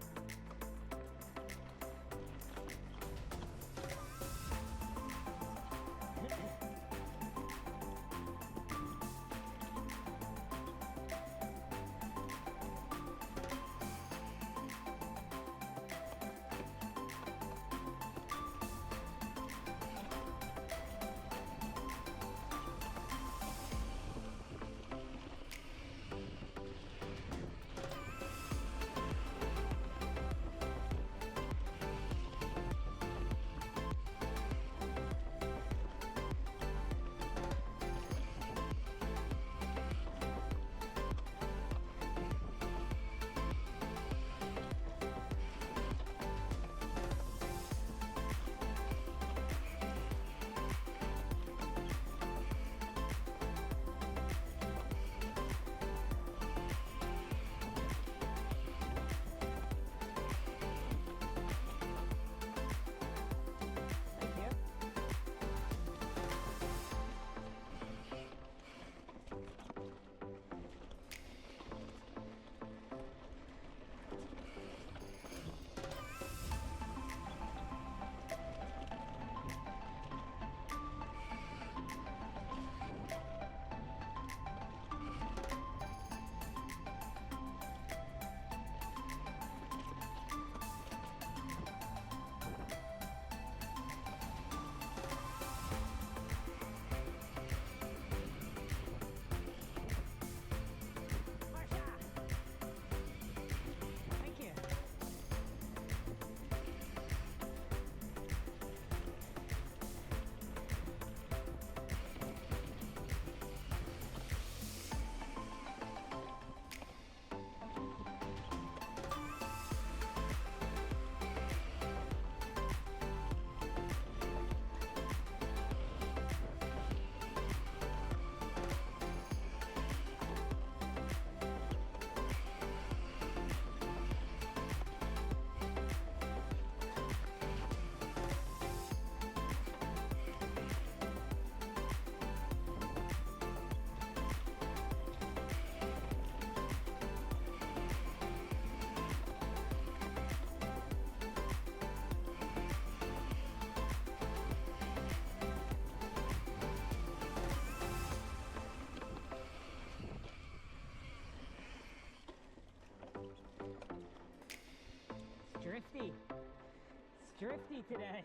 Drifty. It's drifty today.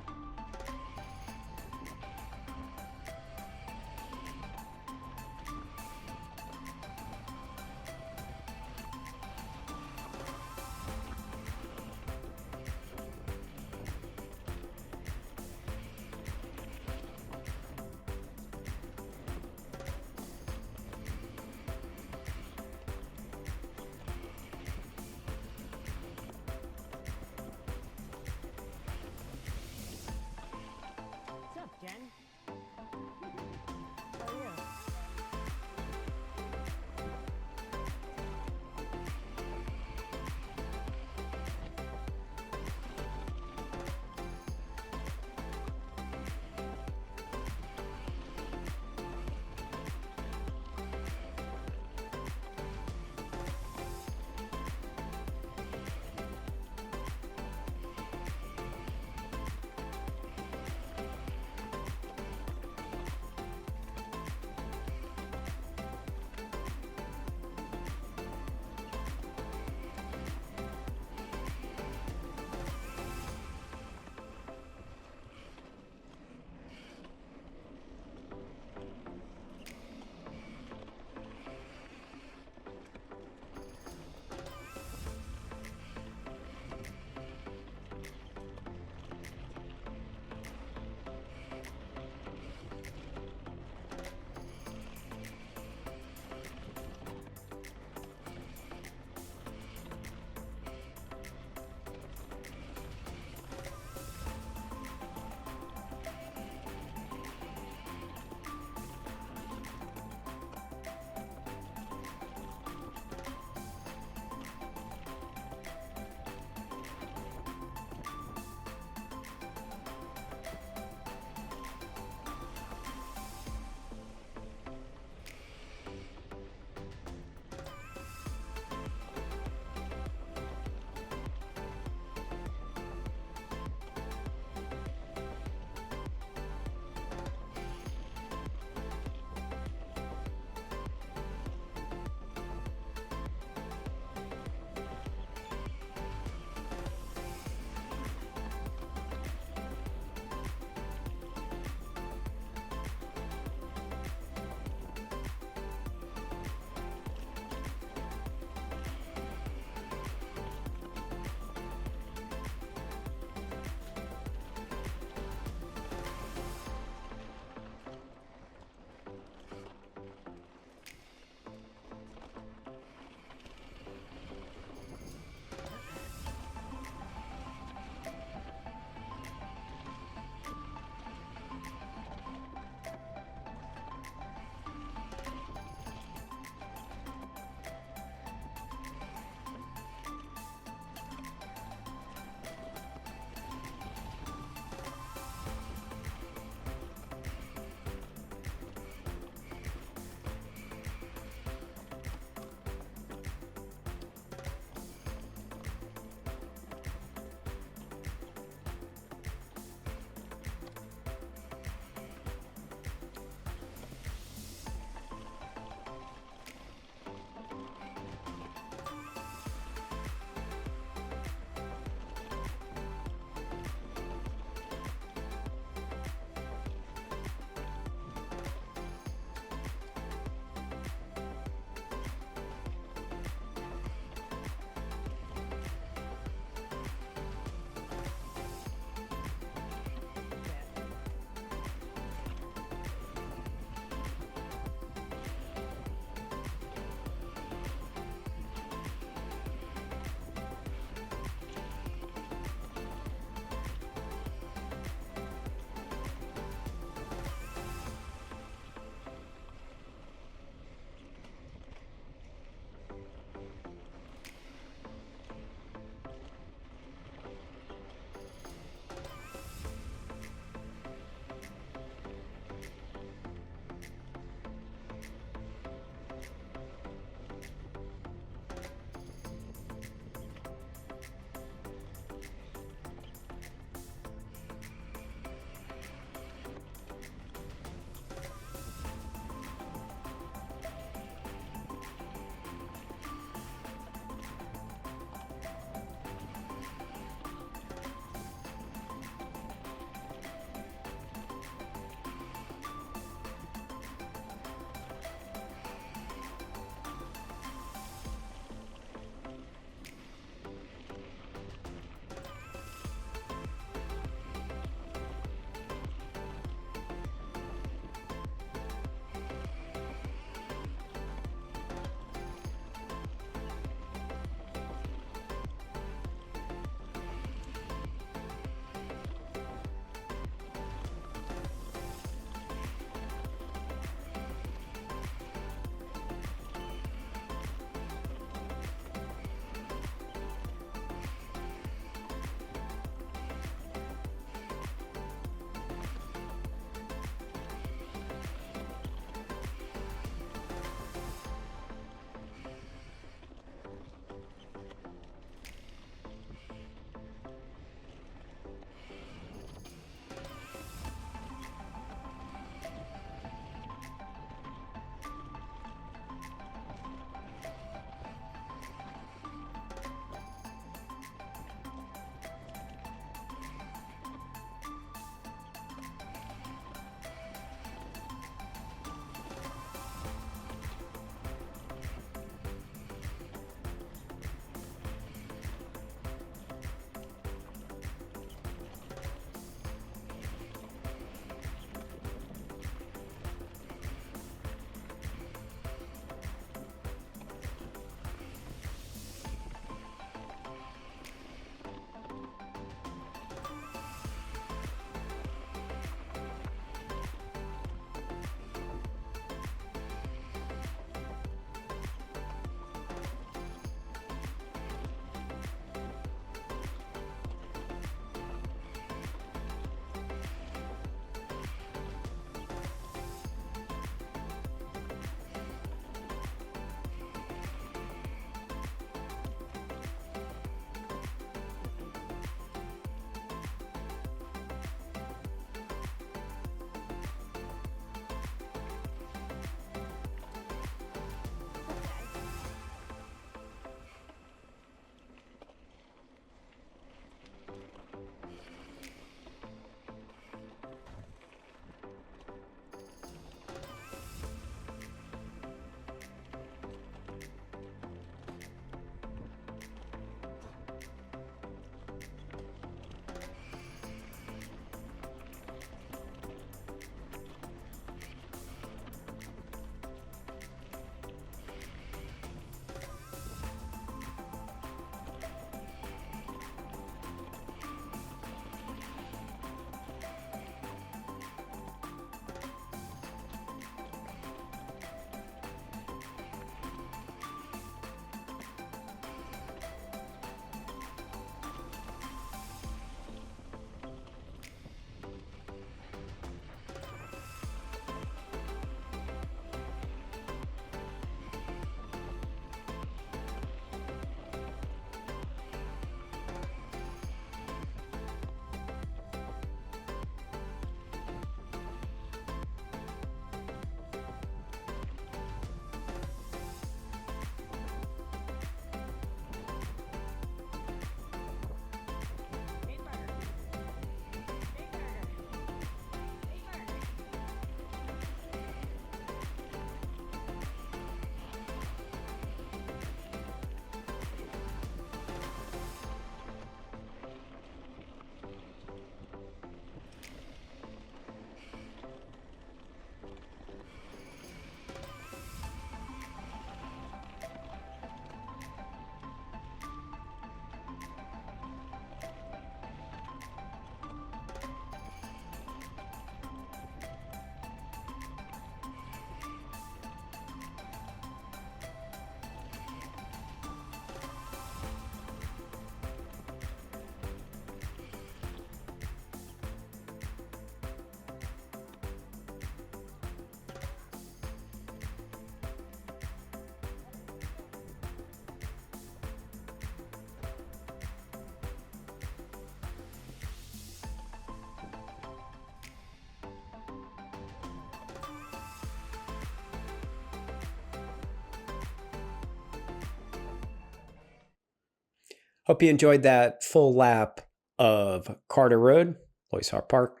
Hope you enjoyed that full lap of Carter Road, Loyce Harpe Park,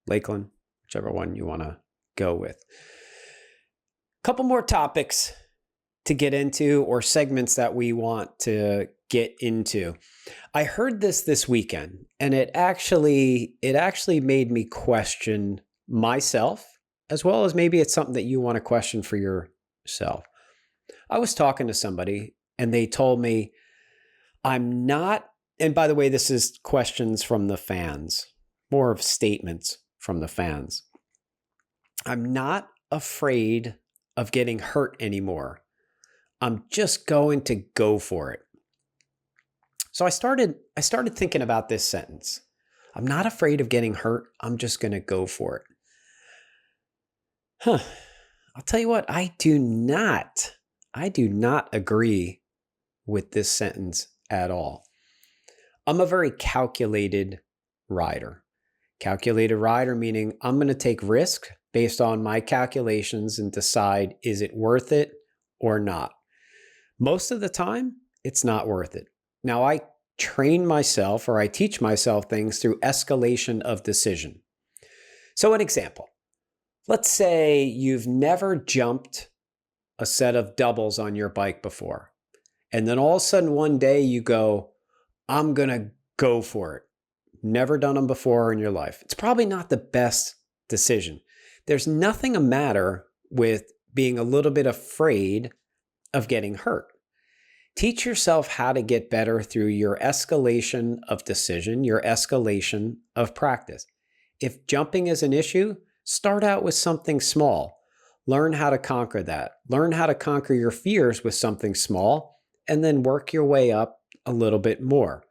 Lakeland, whichever one you want to go with. Couple more topics to get into, or segments that we want to get into. I heard this weekend, and it actually made me question myself, as well as maybe it's something that you want to question for yourself. I was talking to somebody, and they told me, I'm not, and by the way, this is questions from the fans, more of statements from the fans. I'm not afraid of getting hurt anymore. I'm just going to go for it. So I started thinking about this sentence. I'm not afraid of getting hurt. I'm just going to go for it. I'll tell you what, I do not agree with this sentence at all. I'm a very calculated rider. Calculated rider meaning I'm going to take risk based on my calculations and decide, is it worth it or not? Most of the time, it's not worth it. Now, I train myself, or I teach myself things through escalation of decision. So an example, let's say you've never jumped a set of doubles on your bike before. And then all of a sudden one day you go, I'm going to go for it. Never done them before in your life. It's probably not the best decision. There's nothing a matter with being a little bit afraid of getting hurt. Teach yourself how to get better through your escalation of decision, your escalation of practice. If jumping is an issue, start out with something small. Learn how to conquer that. Learn how to conquer your fears with something small, and then work your way up a little bit more.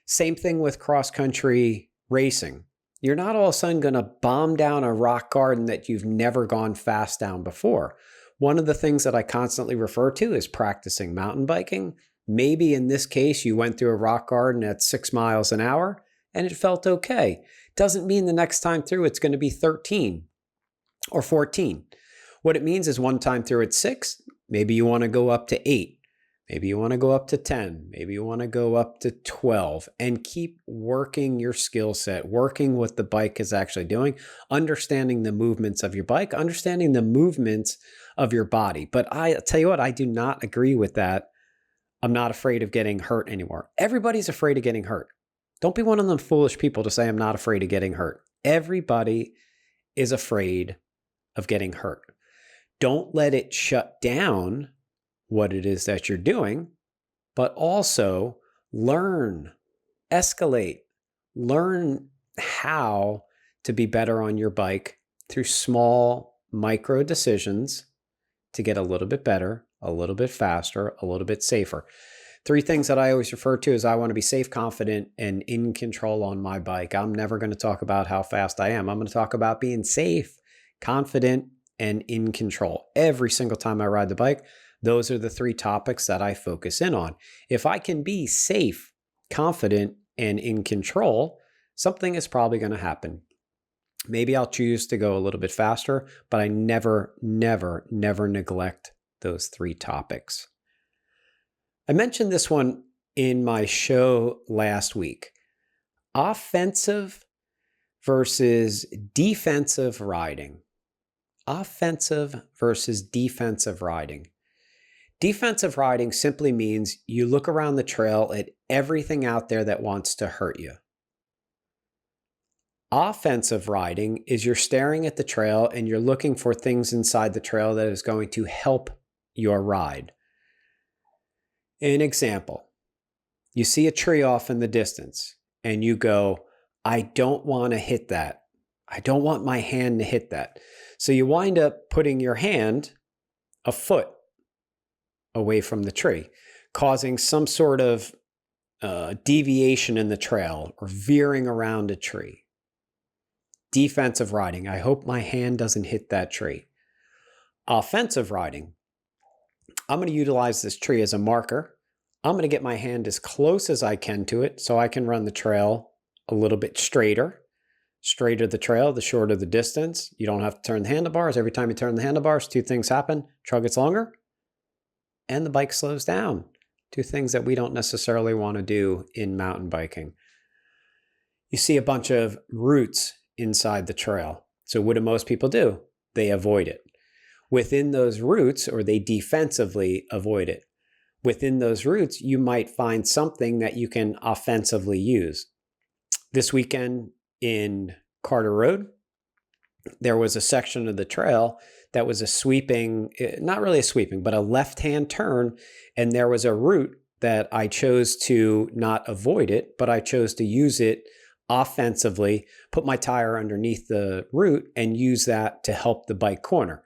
Same thing with cross-country racing. You're not all of a sudden going to bomb down a rock garden that you've never gone fast down before. One of the things that I constantly refer to is practicing mountain biking. Maybe in this case, you went through a rock garden at 6 miles an hour and it felt okay. Doesn't mean the next time through it's going to be 13 or 14. What it means is one time through at 6, maybe you want to go up to 8. Maybe you want to go up to 10. Maybe you want to go up to 12, and keep working your skill set, working what the bike is actually doing, understanding the movements of your bike, understanding the movements of your body. But I tell you what, I do not agree with that. I'm not afraid of getting hurt anymore. Everybody's afraid of getting hurt. Don't be one of them foolish people to say I'm not afraid of getting hurt. Everybody is afraid of getting hurt. Don't let it shut down what it is that you're doing, but also learn, escalate, learn how to be better on your bike through small micro decisions to get a little bit better, a little bit faster, a little bit safer. 3 things that I always refer to is I want to be safe, confident, and in control on my bike. I'm never going to talk about how fast I am. I'm going to talk about being safe, confident, and in control. Every single time I ride the bike, those are the 3 topics that I focus in on. If I can be safe, confident, and in control, something is probably going to happen. Maybe I'll choose to go a little bit faster, but I never neglect those 3 topics. I mentioned this one in my show last week. Offensive versus defensive riding. Offensive versus defensive riding. Defensive riding simply means you look around the trail at everything out there that wants to hurt you. Offensive riding is you're staring at the trail and you're looking for things inside the trail that is going to help your ride. An example, you see a tree off in the distance and you go, I don't want to hit that. I don't want my hand to hit that. So you wind up putting your hand a foot away from the tree, causing some sort of deviation in the trail or veering around a tree. Defensive riding, I hope my hand doesn't hit that tree. Offensive riding, I'm going to utilize this tree as a marker. I'm going to get my hand as close as I can to it so I can run the trail a little bit straighter. Straighter the trail, the shorter the distance. You don't have to turn the handlebars. Every time you turn the handlebars, 2 things happen. Trail gets longer and the bike slows down. Two things that we don't necessarily want to do in mountain biking. You see a bunch of roots inside the trail. So what do most people do? They avoid it. Within those roots, or they defensively avoid it. Within those roots, you might find something that you can offensively use. This weekend in Carter Road, there was a section of the trail that was a sweeping, not really a sweeping, but a left-hand turn. And there was a route that I chose to not avoid it, but I chose to use it offensively, put my tire underneath the route and use that to help the bike corner.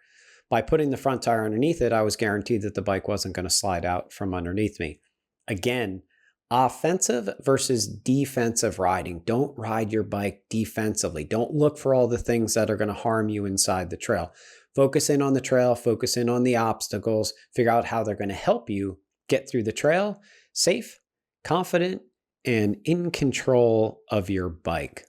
By putting the front tire underneath it, I was guaranteed that the bike wasn't going to slide out from underneath me. Again, offensive versus defensive riding. Don't ride your bike defensively. Don't look for all the things that are going to harm you inside the trail. Focus in on the trail, focus in on the obstacles, figure out how they're going to help you get through the trail safe, confident, and in control of your bike.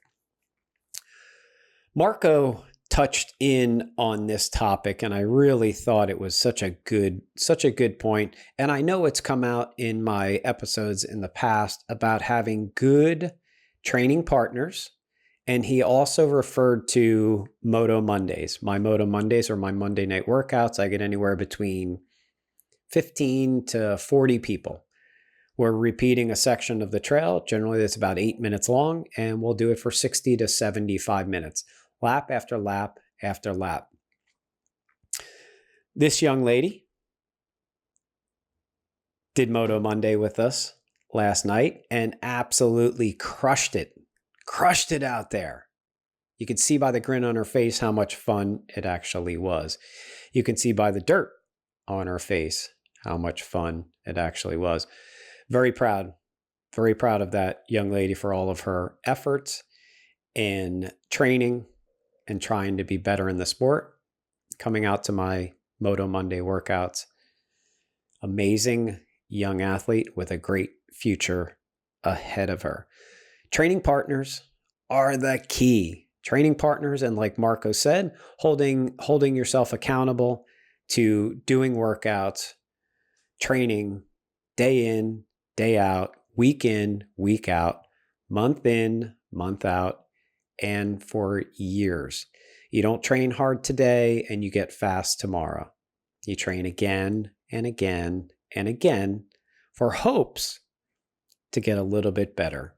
Marco touched in on this topic, and I really thought it was such a good point. And I know it's come out in my episodes in the past about having good training partners. And he also referred to Moto Mondays. My Moto Mondays, or my Monday night workouts, I get anywhere between 15 to 40 people. We're repeating a section of the trail. Generally, that's about 8 minutes long, and we'll do it for 60 to 75 minutes. Lap after lap after lap. This young lady did Moto Monday with us last night and absolutely crushed it. Crushed it out there. You can see by the grin on her face how much fun it actually was. You can see by the dirt on her face how much fun it actually was. Very proud of that young lady for all of her efforts in training and trying to be better in the sport, coming out to my Moto Monday workouts. Amazing young athlete with a great future ahead of her. Training partners are the key. Training partners, and like Marco said, holding yourself accountable to doing workouts, training day in, day out, week in, week out, month in, month out, and for years. You don't train hard today and you get fast tomorrow. You train again and again and again for hopes to get a little bit better.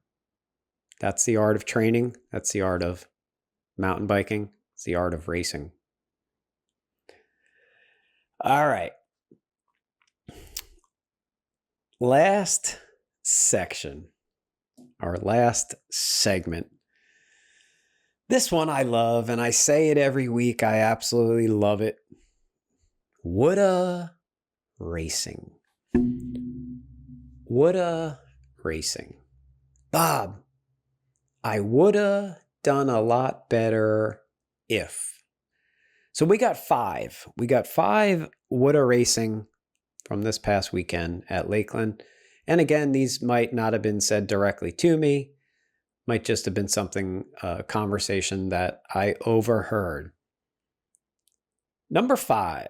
That's the art of training. That's the art of mountain biking. It's the art of racing. All right. Last section, our last segment. This one I love, and I say it every week. I absolutely love it. Woulda racing. Woulda racing. Bob, I woulda done a lot better if. So we got five. We got five woulda racing from this past weekend at Lakeland. And again, these might not have been said directly to me. Might just have been something, a conversation that I overheard. Number 5.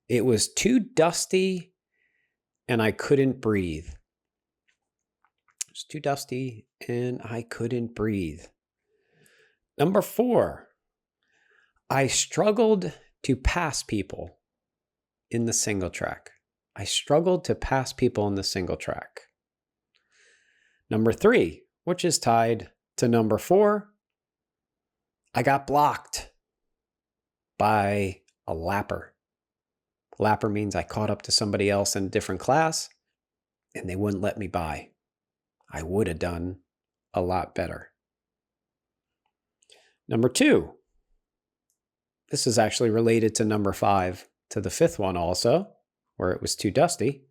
It was too dusty and I couldn't breathe. It was too dusty and I couldn't breathe. Number 4. I struggled to pass people in the single track. I struggled to pass people in the single track. Number 3, which is tied to number 4, I got blocked by a lapper. Lapper means I caught up to somebody else in a different class and they wouldn't let me by. I would have done a lot better. Number 2, this is actually related to number 5, to the 5th one also, where it was too dusty.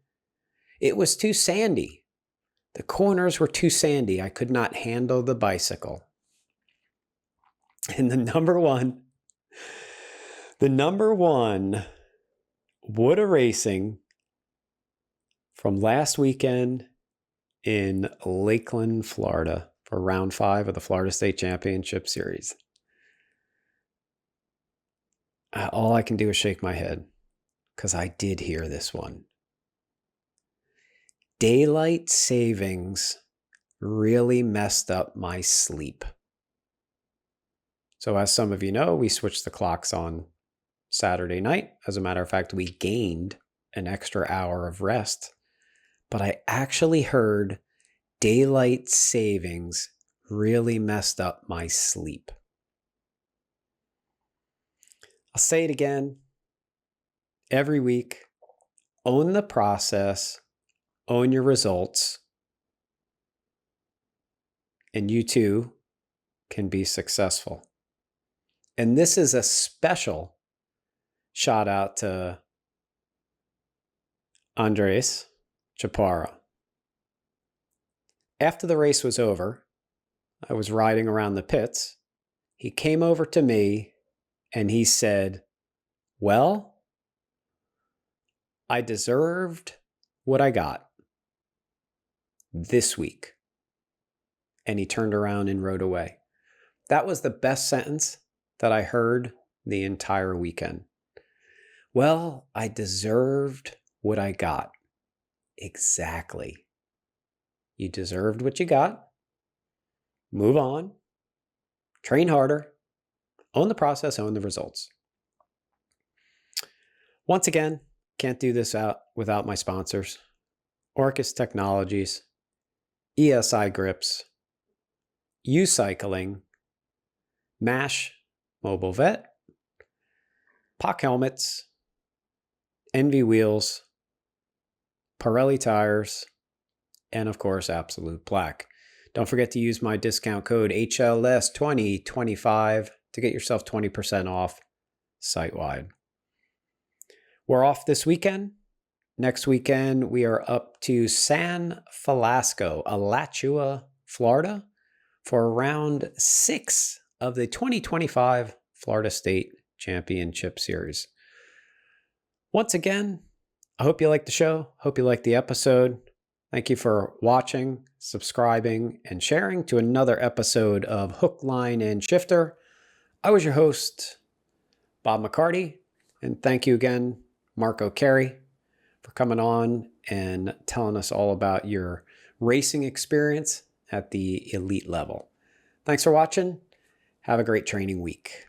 It was too sandy. The corners were too sandy. I could not handle the bicycle. And the number one woulda racing from last weekend in Lakeland, Florida for round 5 of the Florida State Championship Series. All I can do is shake my head because I did hear this one. daylight savings really messed up my sleep. So as some of you know, we switched the clocks on Saturday night. As a matter of fact, we gained an extra hour of rest. But I actually heard daylight savings really messed up my sleep. I'll say it again. Every week, own the process, own your results, and you too can be successful. And this is a special shout out to Andres Chaparro. After the race was over, I was riding around the pits. He came over to me and he said, "Well, I deserved what I got this week." And he turned around and rode away. That was the best sentence that I heard the entire weekend. Well, I deserved what I got. Exactly. You deserved what you got. Move on. Train harder. Own the process, own the results. Once again, can't do this without my sponsors. Orcus Technologies, ESI Grips, U-Cycling, MASH Mobile Vet, POC Helmets, Envy Wheels, Pirelli Tires, and of course, Absolute Black. Don't forget to use my discount code HLS2025 to get yourself 20% off site-wide. We're off this weekend. Next weekend, we are up to San Falasco, Alachua, Florida, for round 6 of the 2025 Florida State Championship Series. Once again, I hope you liked the show. Hope you liked the episode. Thank you for watching, subscribing, and sharing to another episode of Hook, Line, and Shifter. I was your host, Bob McCarty, and thank you again, Marco Carrie, for coming on and telling us all about your racing experience at the elite level. Thanks for watching. Have a great training week.